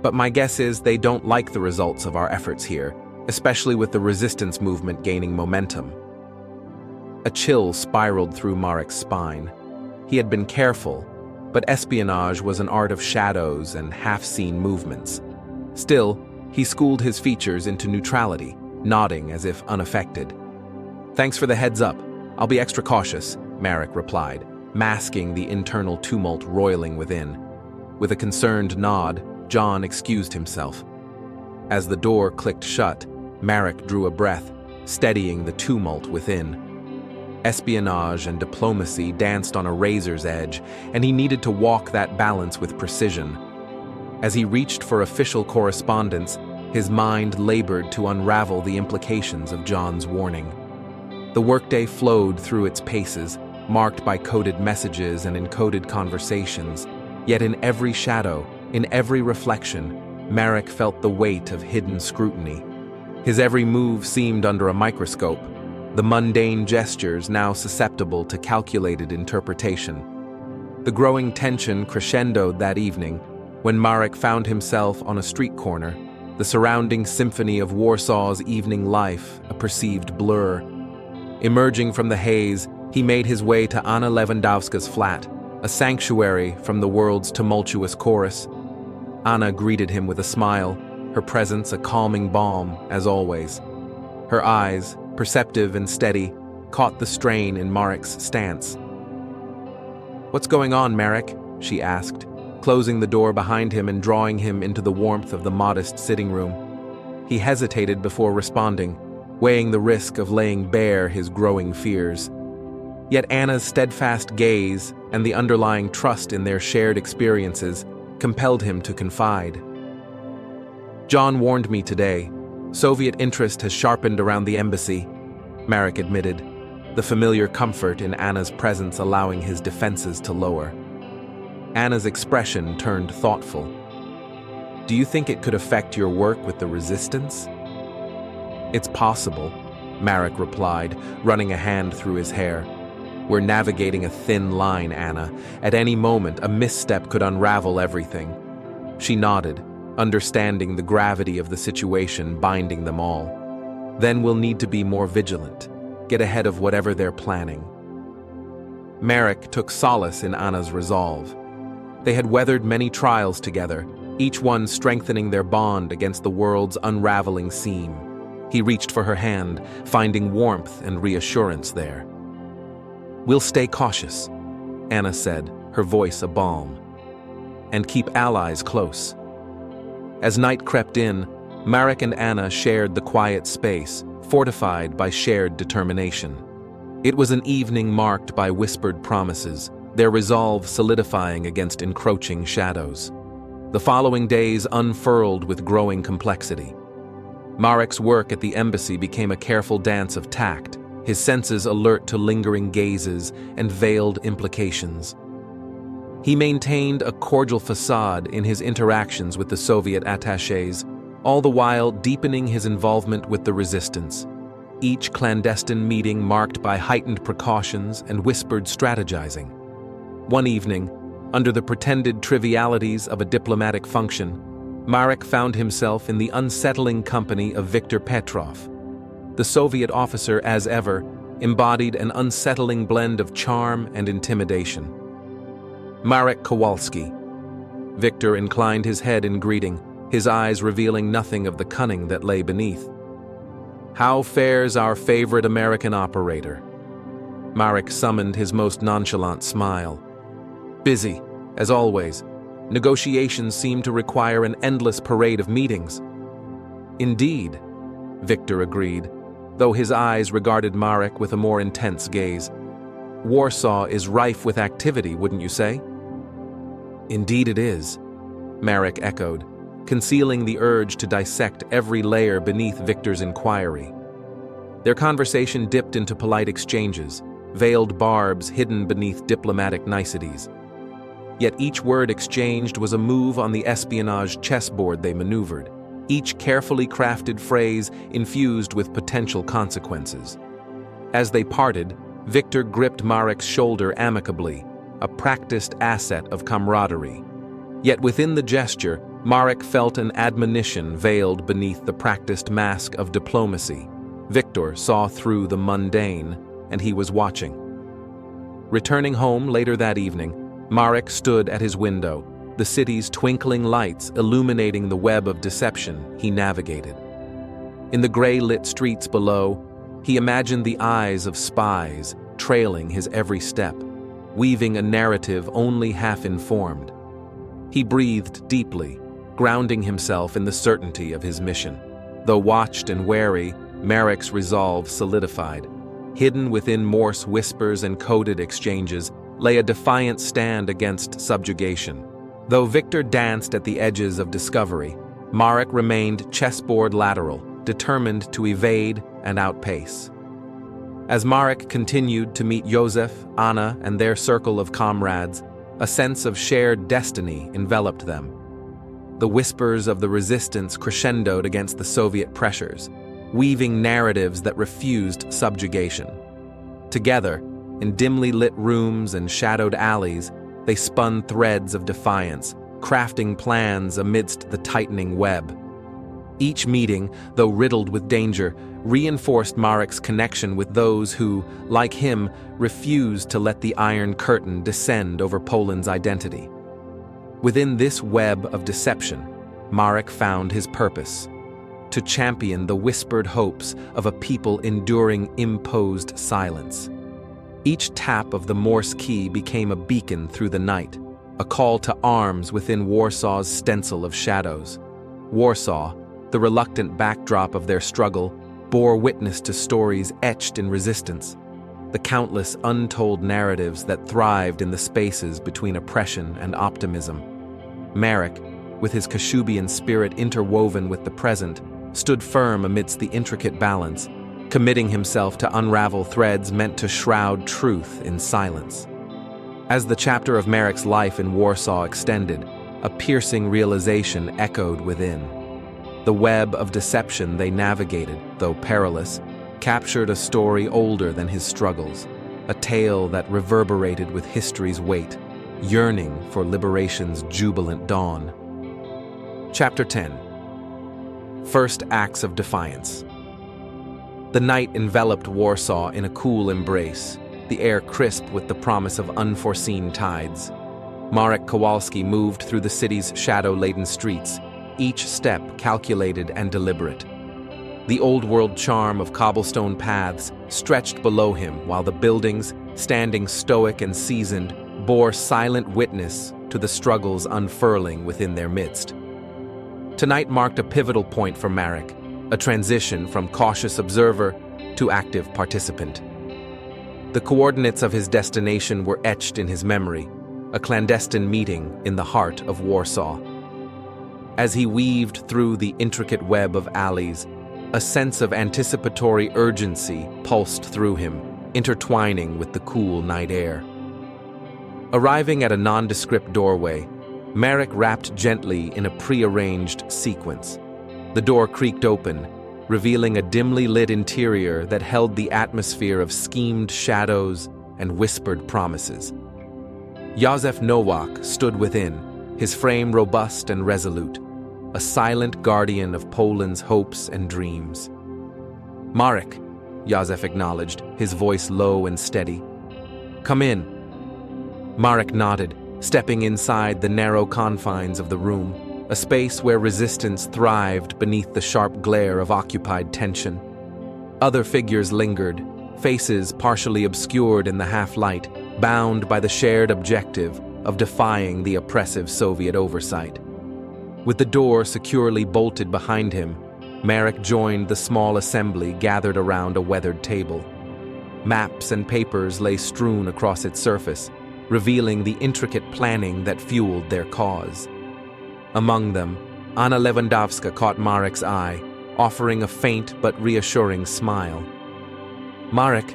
"But my guess is they don't like the results of our efforts here, especially with the resistance movement gaining momentum." A chill spiraled through Marek's spine. He had been careful, but espionage was an art of shadows and half-seen movements. Still, he schooled his features into neutrality, nodding as if unaffected. "Thanks for the heads up. I'll be extra cautious," Marek replied, masking the internal tumult roiling within. With a concerned nod, John excused himself. As the door clicked shut, Marek drew a breath, steadying the tumult within. Espionage and diplomacy danced on a razor's edge, and he needed to walk that balance with precision. As he reached for official correspondence, his mind labored to unravel the implications of John's warning. The workday flowed through its paces, marked by coded messages and encoded conversations, yet in every shadow, In every reflection, Marek felt the weight of hidden scrutiny. His every move seemed under a microscope, the mundane gestures now susceptible to calculated interpretation. The growing tension crescendoed that evening when Marek found himself on a street corner, the surrounding symphony of Warsaw's evening life a perceived blur. Emerging from the haze, he made his way to Anna Lewandowska's flat, a sanctuary from the world's tumultuous chorus. Anna greeted him with a smile, her presence a calming balm, as always. Her eyes, perceptive and steady, caught the strain in Marek's stance. "What's going on, Marek?" she asked, closing the door behind him and drawing him into the warmth of the modest sitting room. He hesitated before responding, weighing the risk of laying bare his growing fears. Yet Anna's steadfast gaze and the underlying trust in their shared experiences compelled him to confide. "John warned me today. Soviet interest has sharpened around the embassy," Marek admitted, the familiar comfort in Anna's presence allowing his defenses to lower. Anna's expression turned thoughtful. "Do you think it could affect your work with the resistance?" "It's possible," Marek replied, running a hand through his hair. "We're navigating a thin line, Anna. At any moment, a misstep could unravel everything." She nodded, understanding the gravity of the situation binding them all. "Then we'll need to be more vigilant, get ahead of whatever they're planning." Marek took solace in Anna's resolve. They had weathered many trials together, each one strengthening their bond against the world's unraveling seam. He reached for her hand, finding warmth and reassurance there. "We'll stay cautious," Anna said, her voice a balm. "And keep allies close." As night crept in, Marek and Anna shared the quiet space, fortified by shared determination. It was an evening marked by whispered promises, their resolve solidifying against encroaching shadows. The following days unfurled with growing complexity. Marek's work at the embassy became a careful dance of tact, his senses alert to lingering gazes and veiled implications. He maintained a cordial facade in his interactions with the Soviet attachés, all the while deepening his involvement with the resistance. Each clandestine meeting marked by heightened precautions and whispered strategizing. One evening, under the pretended trivialities of a diplomatic function, Marek found himself in the unsettling company of Viktor Petrov. The Soviet officer, as ever, embodied an unsettling blend of charm and intimidation. "Marek Kowalski." Viktor inclined his head in greeting, his eyes revealing nothing of the cunning that lay beneath. "How fares our favorite American operator?" Marek summoned his most nonchalant smile. "Busy, as always. Negotiations seem to require an endless parade of meetings." "Indeed," Viktor agreed, though his eyes regarded Marek with a more intense gaze. "Warsaw is rife with activity, wouldn't you say?" "Indeed it is," Marek echoed, concealing the urge to dissect every layer beneath Viktor's inquiry. Their conversation dipped into polite exchanges, veiled barbs hidden beneath diplomatic niceties. Yet each word exchanged was a move on the espionage chessboard they maneuvered, each carefully crafted phrase infused with potential consequences. As they parted, Viktor gripped Marek's shoulder amicably, a practiced asset of camaraderie. Yet within the gesture, Marek felt an admonition veiled beneath the practiced mask of diplomacy. Viktor saw through the mundane, and he was watching. Returning home later that evening, Marek stood at his window, the city's twinkling lights illuminating the web of deception he navigated. In the gray-lit streets below, he imagined the eyes of spies trailing his every step, weaving a narrative only half-informed. He breathed deeply, grounding himself in the certainty of his mission. Though watched and wary, Marek's resolve solidified. Hidden within Morse whispers and coded exchanges lay a defiant stand against subjugation. Though Viktor danced at the edges of discovery, Marek remained chessboard lateral, determined to evade and outpace. As Marek continued to meet Josef, Anna, and their circle of comrades, a sense of shared destiny enveloped them. the whispers of the resistance crescendoed against the Soviet pressures, weaving narratives that refused subjugation. Together, in dimly lit rooms and shadowed alleys, they spun threads of defiance, crafting plans amidst the tightening web. Each meeting, though riddled with danger, reinforced Marek's connection with those who, like him, refused to let the Iron Curtain descend over Poland's identity. Within this web of deception, Marek found his purpose: to champion the whispered hopes of a people enduring imposed silence. Each tap of the Morse key became a beacon through the night, a call to arms within Warsaw's stencil of shadows. Warsaw, the reluctant backdrop of their struggle, bore witness to stories etched in resistance, the countless untold narratives that thrived in the spaces between oppression and optimism. Marek, with his Kashubian spirit interwoven with the present, stood firm amidst the intricate balance, committing himself to unravel threads meant to shroud truth in silence. As the chapter of Marek's life in Warsaw extended, a piercing realization echoed within. The web of deception they navigated, though perilous, captured a story older than his struggles, a tale that reverberated with history's weight, yearning for liberation's jubilant dawn. Chapter 10. First Acts of Defiance. The night enveloped Warsaw in a cool embrace, the air crisp with the promise of unforeseen tides. Marek Kowalski moved through the city's shadow-laden streets, each step calculated and deliberate. The old-world charm of cobblestone paths stretched below him, while the buildings, standing stoic and seasoned, bore silent witness to the struggles unfurling within their midst. Tonight marked a pivotal point for Marek, a transition from cautious observer to active participant. The coordinates of his destination were etched in his memory, a clandestine meeting in the heart of Warsaw. As he weaved through the intricate web of alleys, a sense of anticipatory urgency pulsed through him, intertwining with the cool night air. Arriving at a nondescript doorway, Marek rapped gently in a prearranged sequence. The door creaked open, revealing a dimly lit interior that held the atmosphere of schemed shadows and whispered promises. Józef Nowak stood within, his frame robust and resolute, a silent guardian of Poland's hopes and dreams. "Marek," Józef acknowledged, his voice low and steady. "Come in." Marek nodded, stepping inside the narrow confines of the room, a space where resistance thrived beneath the sharp glare of occupied tension. Other figures lingered, faces partially obscured in the half-light, bound by the shared objective of defying the oppressive Soviet oversight. With the door securely bolted behind him, Marek joined the small assembly gathered around a weathered table. Maps and papers lay strewn across its surface, revealing the intricate planning that fueled their cause. Among them, Anna Lewandowska caught Marek's eye, offering a faint but reassuring smile. "Marek,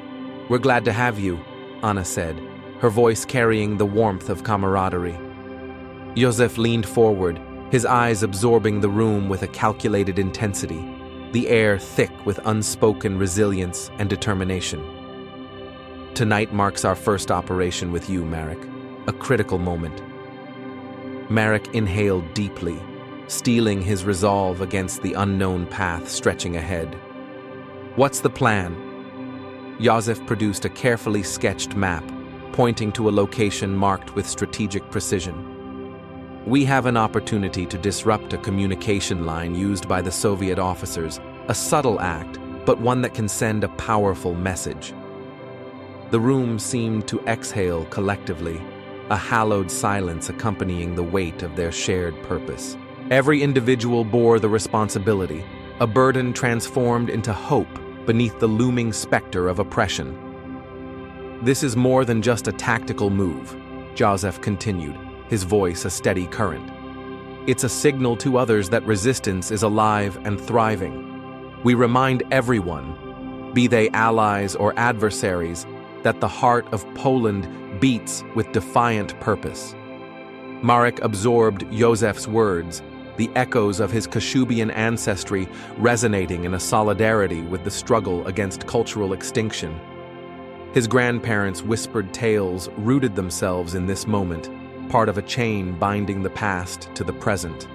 we're glad to have you," Anna said, her voice carrying the warmth of camaraderie. Józef leaned forward, his eyes absorbing the room with a calculated intensity, the air thick with unspoken resilience and determination. "Tonight marks our first operation with you, Marek, a critical moment." Marek inhaled deeply, steeling his resolve against the unknown path stretching ahead. "What's the plan?" Józef produced a carefully sketched map, pointing to a location marked with strategic precision. "We have an opportunity to disrupt a communication line used by the Soviet officers, a subtle act, but one that can send a powerful message." The room seemed to exhale collectively, a hallowed silence accompanying the weight of their shared purpose. Every individual bore the responsibility, a burden transformed into hope beneath the looming specter of oppression. "This is more than just a tactical move," Józef continued, his voice a steady current. "It's a signal to others that resistance is alive and thriving. We remind everyone, be they allies or adversaries, that the heart of Poland beats with defiant purpose." Marek absorbed Józef's words, the echoes of his Kashubian ancestry resonating in a solidarity with the struggle against cultural extinction. His grandparents' whispered tales rooted themselves in this moment, part of a chain binding the past to the present.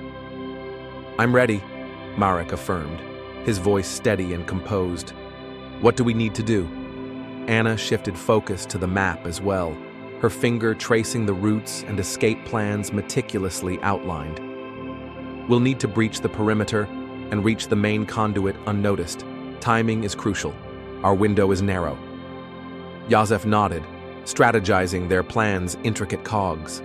"I'm ready," Marek affirmed, his voice steady and composed. "What do we need to do?" Anna shifted focus to the map as well, her finger tracing the routes and escape plans meticulously outlined. "We'll need to breach the perimeter and reach the main conduit unnoticed. Timing is crucial. Our window is narrow." Józef nodded, strategizing their plan's intricate cogs.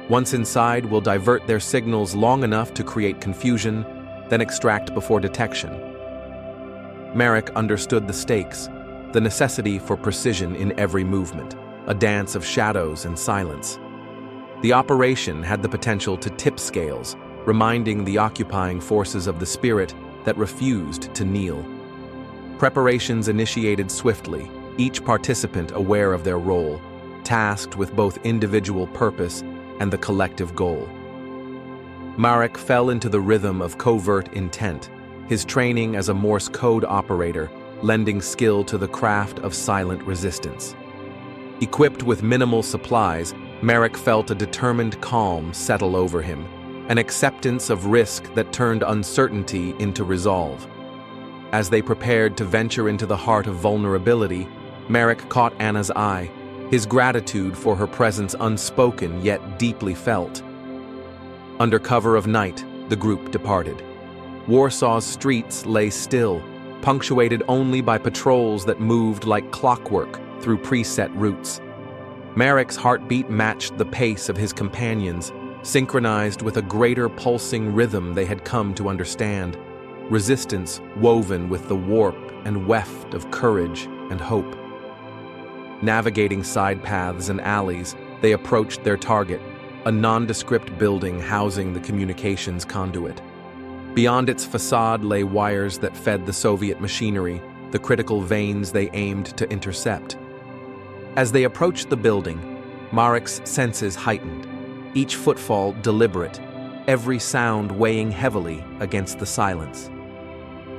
"Once inside, we'll divert their signals long enough to create confusion, then extract before detection." Marek understood the stakes, the necessity for precision in every movement, a dance of shadows and silence. The operation had the potential to tip scales, reminding the occupying forces of the spirit that refused to kneel. Preparations initiated swiftly, each participant aware of their role, tasked with both individual purpose and the collective goal. Marek fell into the rhythm of covert intent, his training as a Morse code operator lending skill to the craft of silent resistance. Equipped with minimal supplies, Marek felt a determined calm settle over him, an acceptance of risk that turned uncertainty into resolve. As they prepared to venture into the heart of vulnerability, Marek caught Anna's eye, his gratitude for her presence unspoken yet deeply felt. Under cover of night, the group departed. Warsaw's streets lay still, punctuated only by patrols that moved like clockwork through preset routes. Marek's heartbeat matched the pace of his companions, synchronized with a greater pulsing rhythm they had come to understand, resistance woven with the warp and weft of courage and hope. Navigating side paths and alleys, they approached their target, a nondescript building housing the communications conduit. Beyond its facade lay wires that fed the Soviet machinery, the critical veins they aimed to intercept. As they approached the building, Marek's senses heightened, each footfall deliberate, every sound weighing heavily against the silence.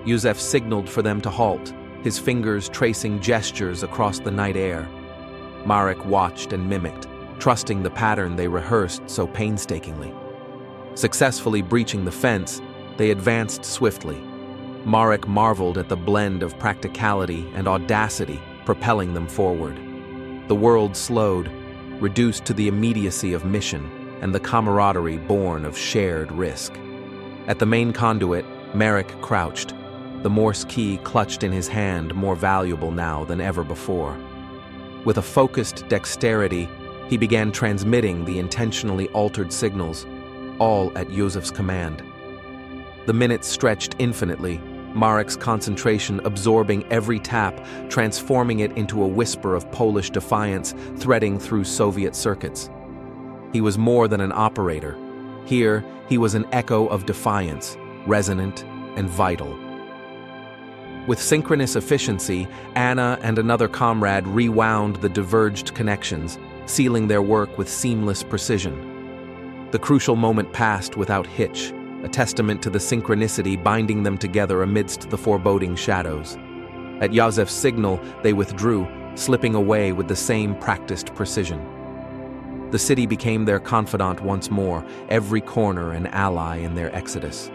Józef signaled for them to halt, his fingers tracing gestures across the night air. Marek watched and mimicked, trusting the pattern they rehearsed so painstakingly. Successfully breaching the fence, they advanced swiftly. Marek marveled at the blend of practicality and audacity propelling them forward. The world slowed, reduced to the immediacy of mission and the camaraderie born of shared risk. At the main conduit, Marek crouched, the Morse key clutched in his hand more valuable now than ever before. With a focused dexterity, he began transmitting the intentionally altered signals, all at Józef's command. The minutes stretched infinitely, Marek's concentration absorbing every tap, transforming it into a whisper of Polish defiance threading through Soviet circuits. He was more than an operator. Here, he was an echo of defiance, resonant and vital. With synchronous efficiency, Anna and another comrade rewound the diverged connections, sealing their work with seamless precision. The crucial moment passed without hitch, a testament to the synchronicity binding them together amidst the foreboding shadows. At Józef's signal, they withdrew, slipping away with the same practiced precision. The city became their confidant once more, every corner an ally in their exodus.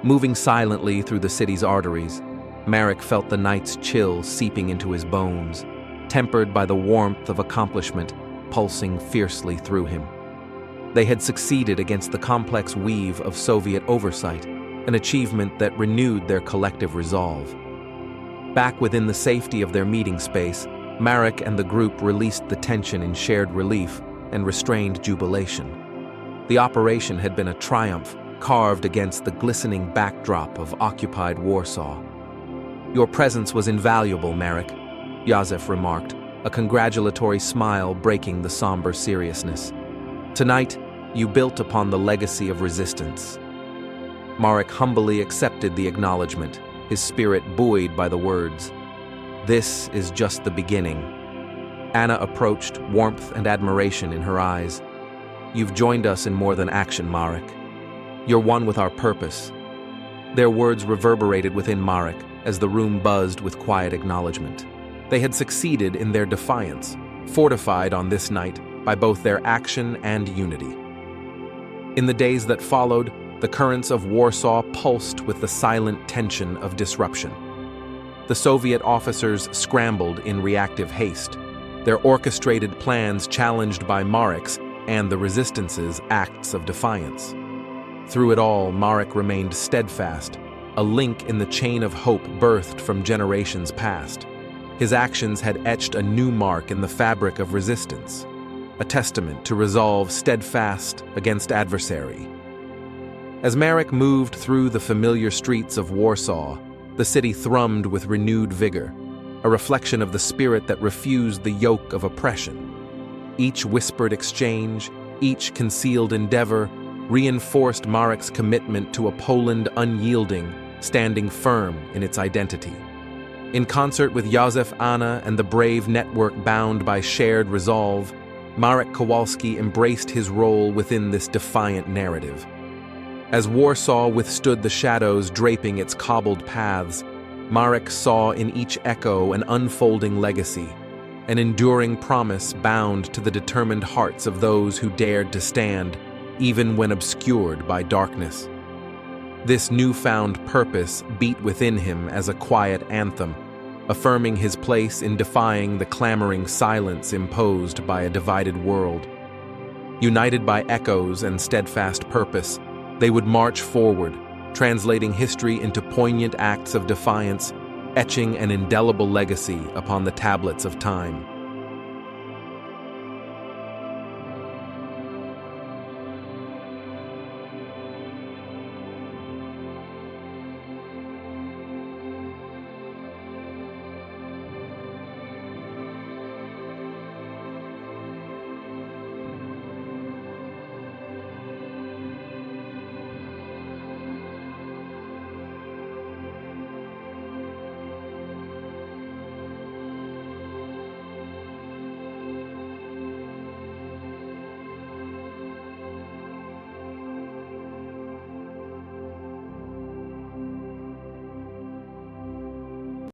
Moving silently through the city's arteries, Marek felt the night's chill seeping into his bones, tempered by the warmth of accomplishment pulsing fiercely through him. They had succeeded against the complex weave of Soviet oversight, an achievement that renewed their collective resolve. Back within the safety of their meeting space, Marek and the group released the tension in shared relief and restrained jubilation. The operation had been a triumph, carved against the glistening backdrop of occupied Warsaw. "Your presence was invaluable, Marek," Józef remarked, a congratulatory smile breaking the somber seriousness. "Tonight, you built upon the legacy of resistance." Marek humbly accepted the acknowledgement, his spirit buoyed by the words. "This is just the beginning." Anna approached, warmth and admiration in her eyes. "You've joined us in more than action, Marek." You're one with our purpose." Their words reverberated within Marek as the room buzzed with quiet acknowledgement. They had succeeded in their defiance, fortified on this night by both their action and unity. In the days that followed, the currents of Warsaw pulsed with the silent tension of disruption. The Soviet officers scrambled in reactive haste, their orchestrated plans challenged by Marek's and the resistance's acts of defiance. Through it all, Marek remained steadfast, a link in the chain of hope birthed from generations past. His actions had etched a new mark in the fabric of resistance, a testament to resolve steadfast against adversary. As Marek moved through the familiar streets of Warsaw, the city thrummed with renewed vigor, a reflection of the spirit that refused the yoke of oppression. Each whispered exchange, each concealed endeavor, reinforced Marek's commitment to a Poland unyielding, standing firm in its identity. In concert with Józef Anna and the brave network bound by shared resolve, Marek Kowalski embraced his role within this defiant narrative. As Warsaw withstood the shadows draping its cobbled paths, Marek saw in each echo an unfolding legacy, an enduring promise bound to the determined hearts of those who dared to stand, even when obscured by darkness. This newfound purpose beat within him as a quiet anthem, affirming his place in defying the clamoring silence imposed by a divided world. United by echoes and steadfast purpose, they would march forward, translating history into poignant acts of defiance, etching an indelible legacy upon the tablets of time.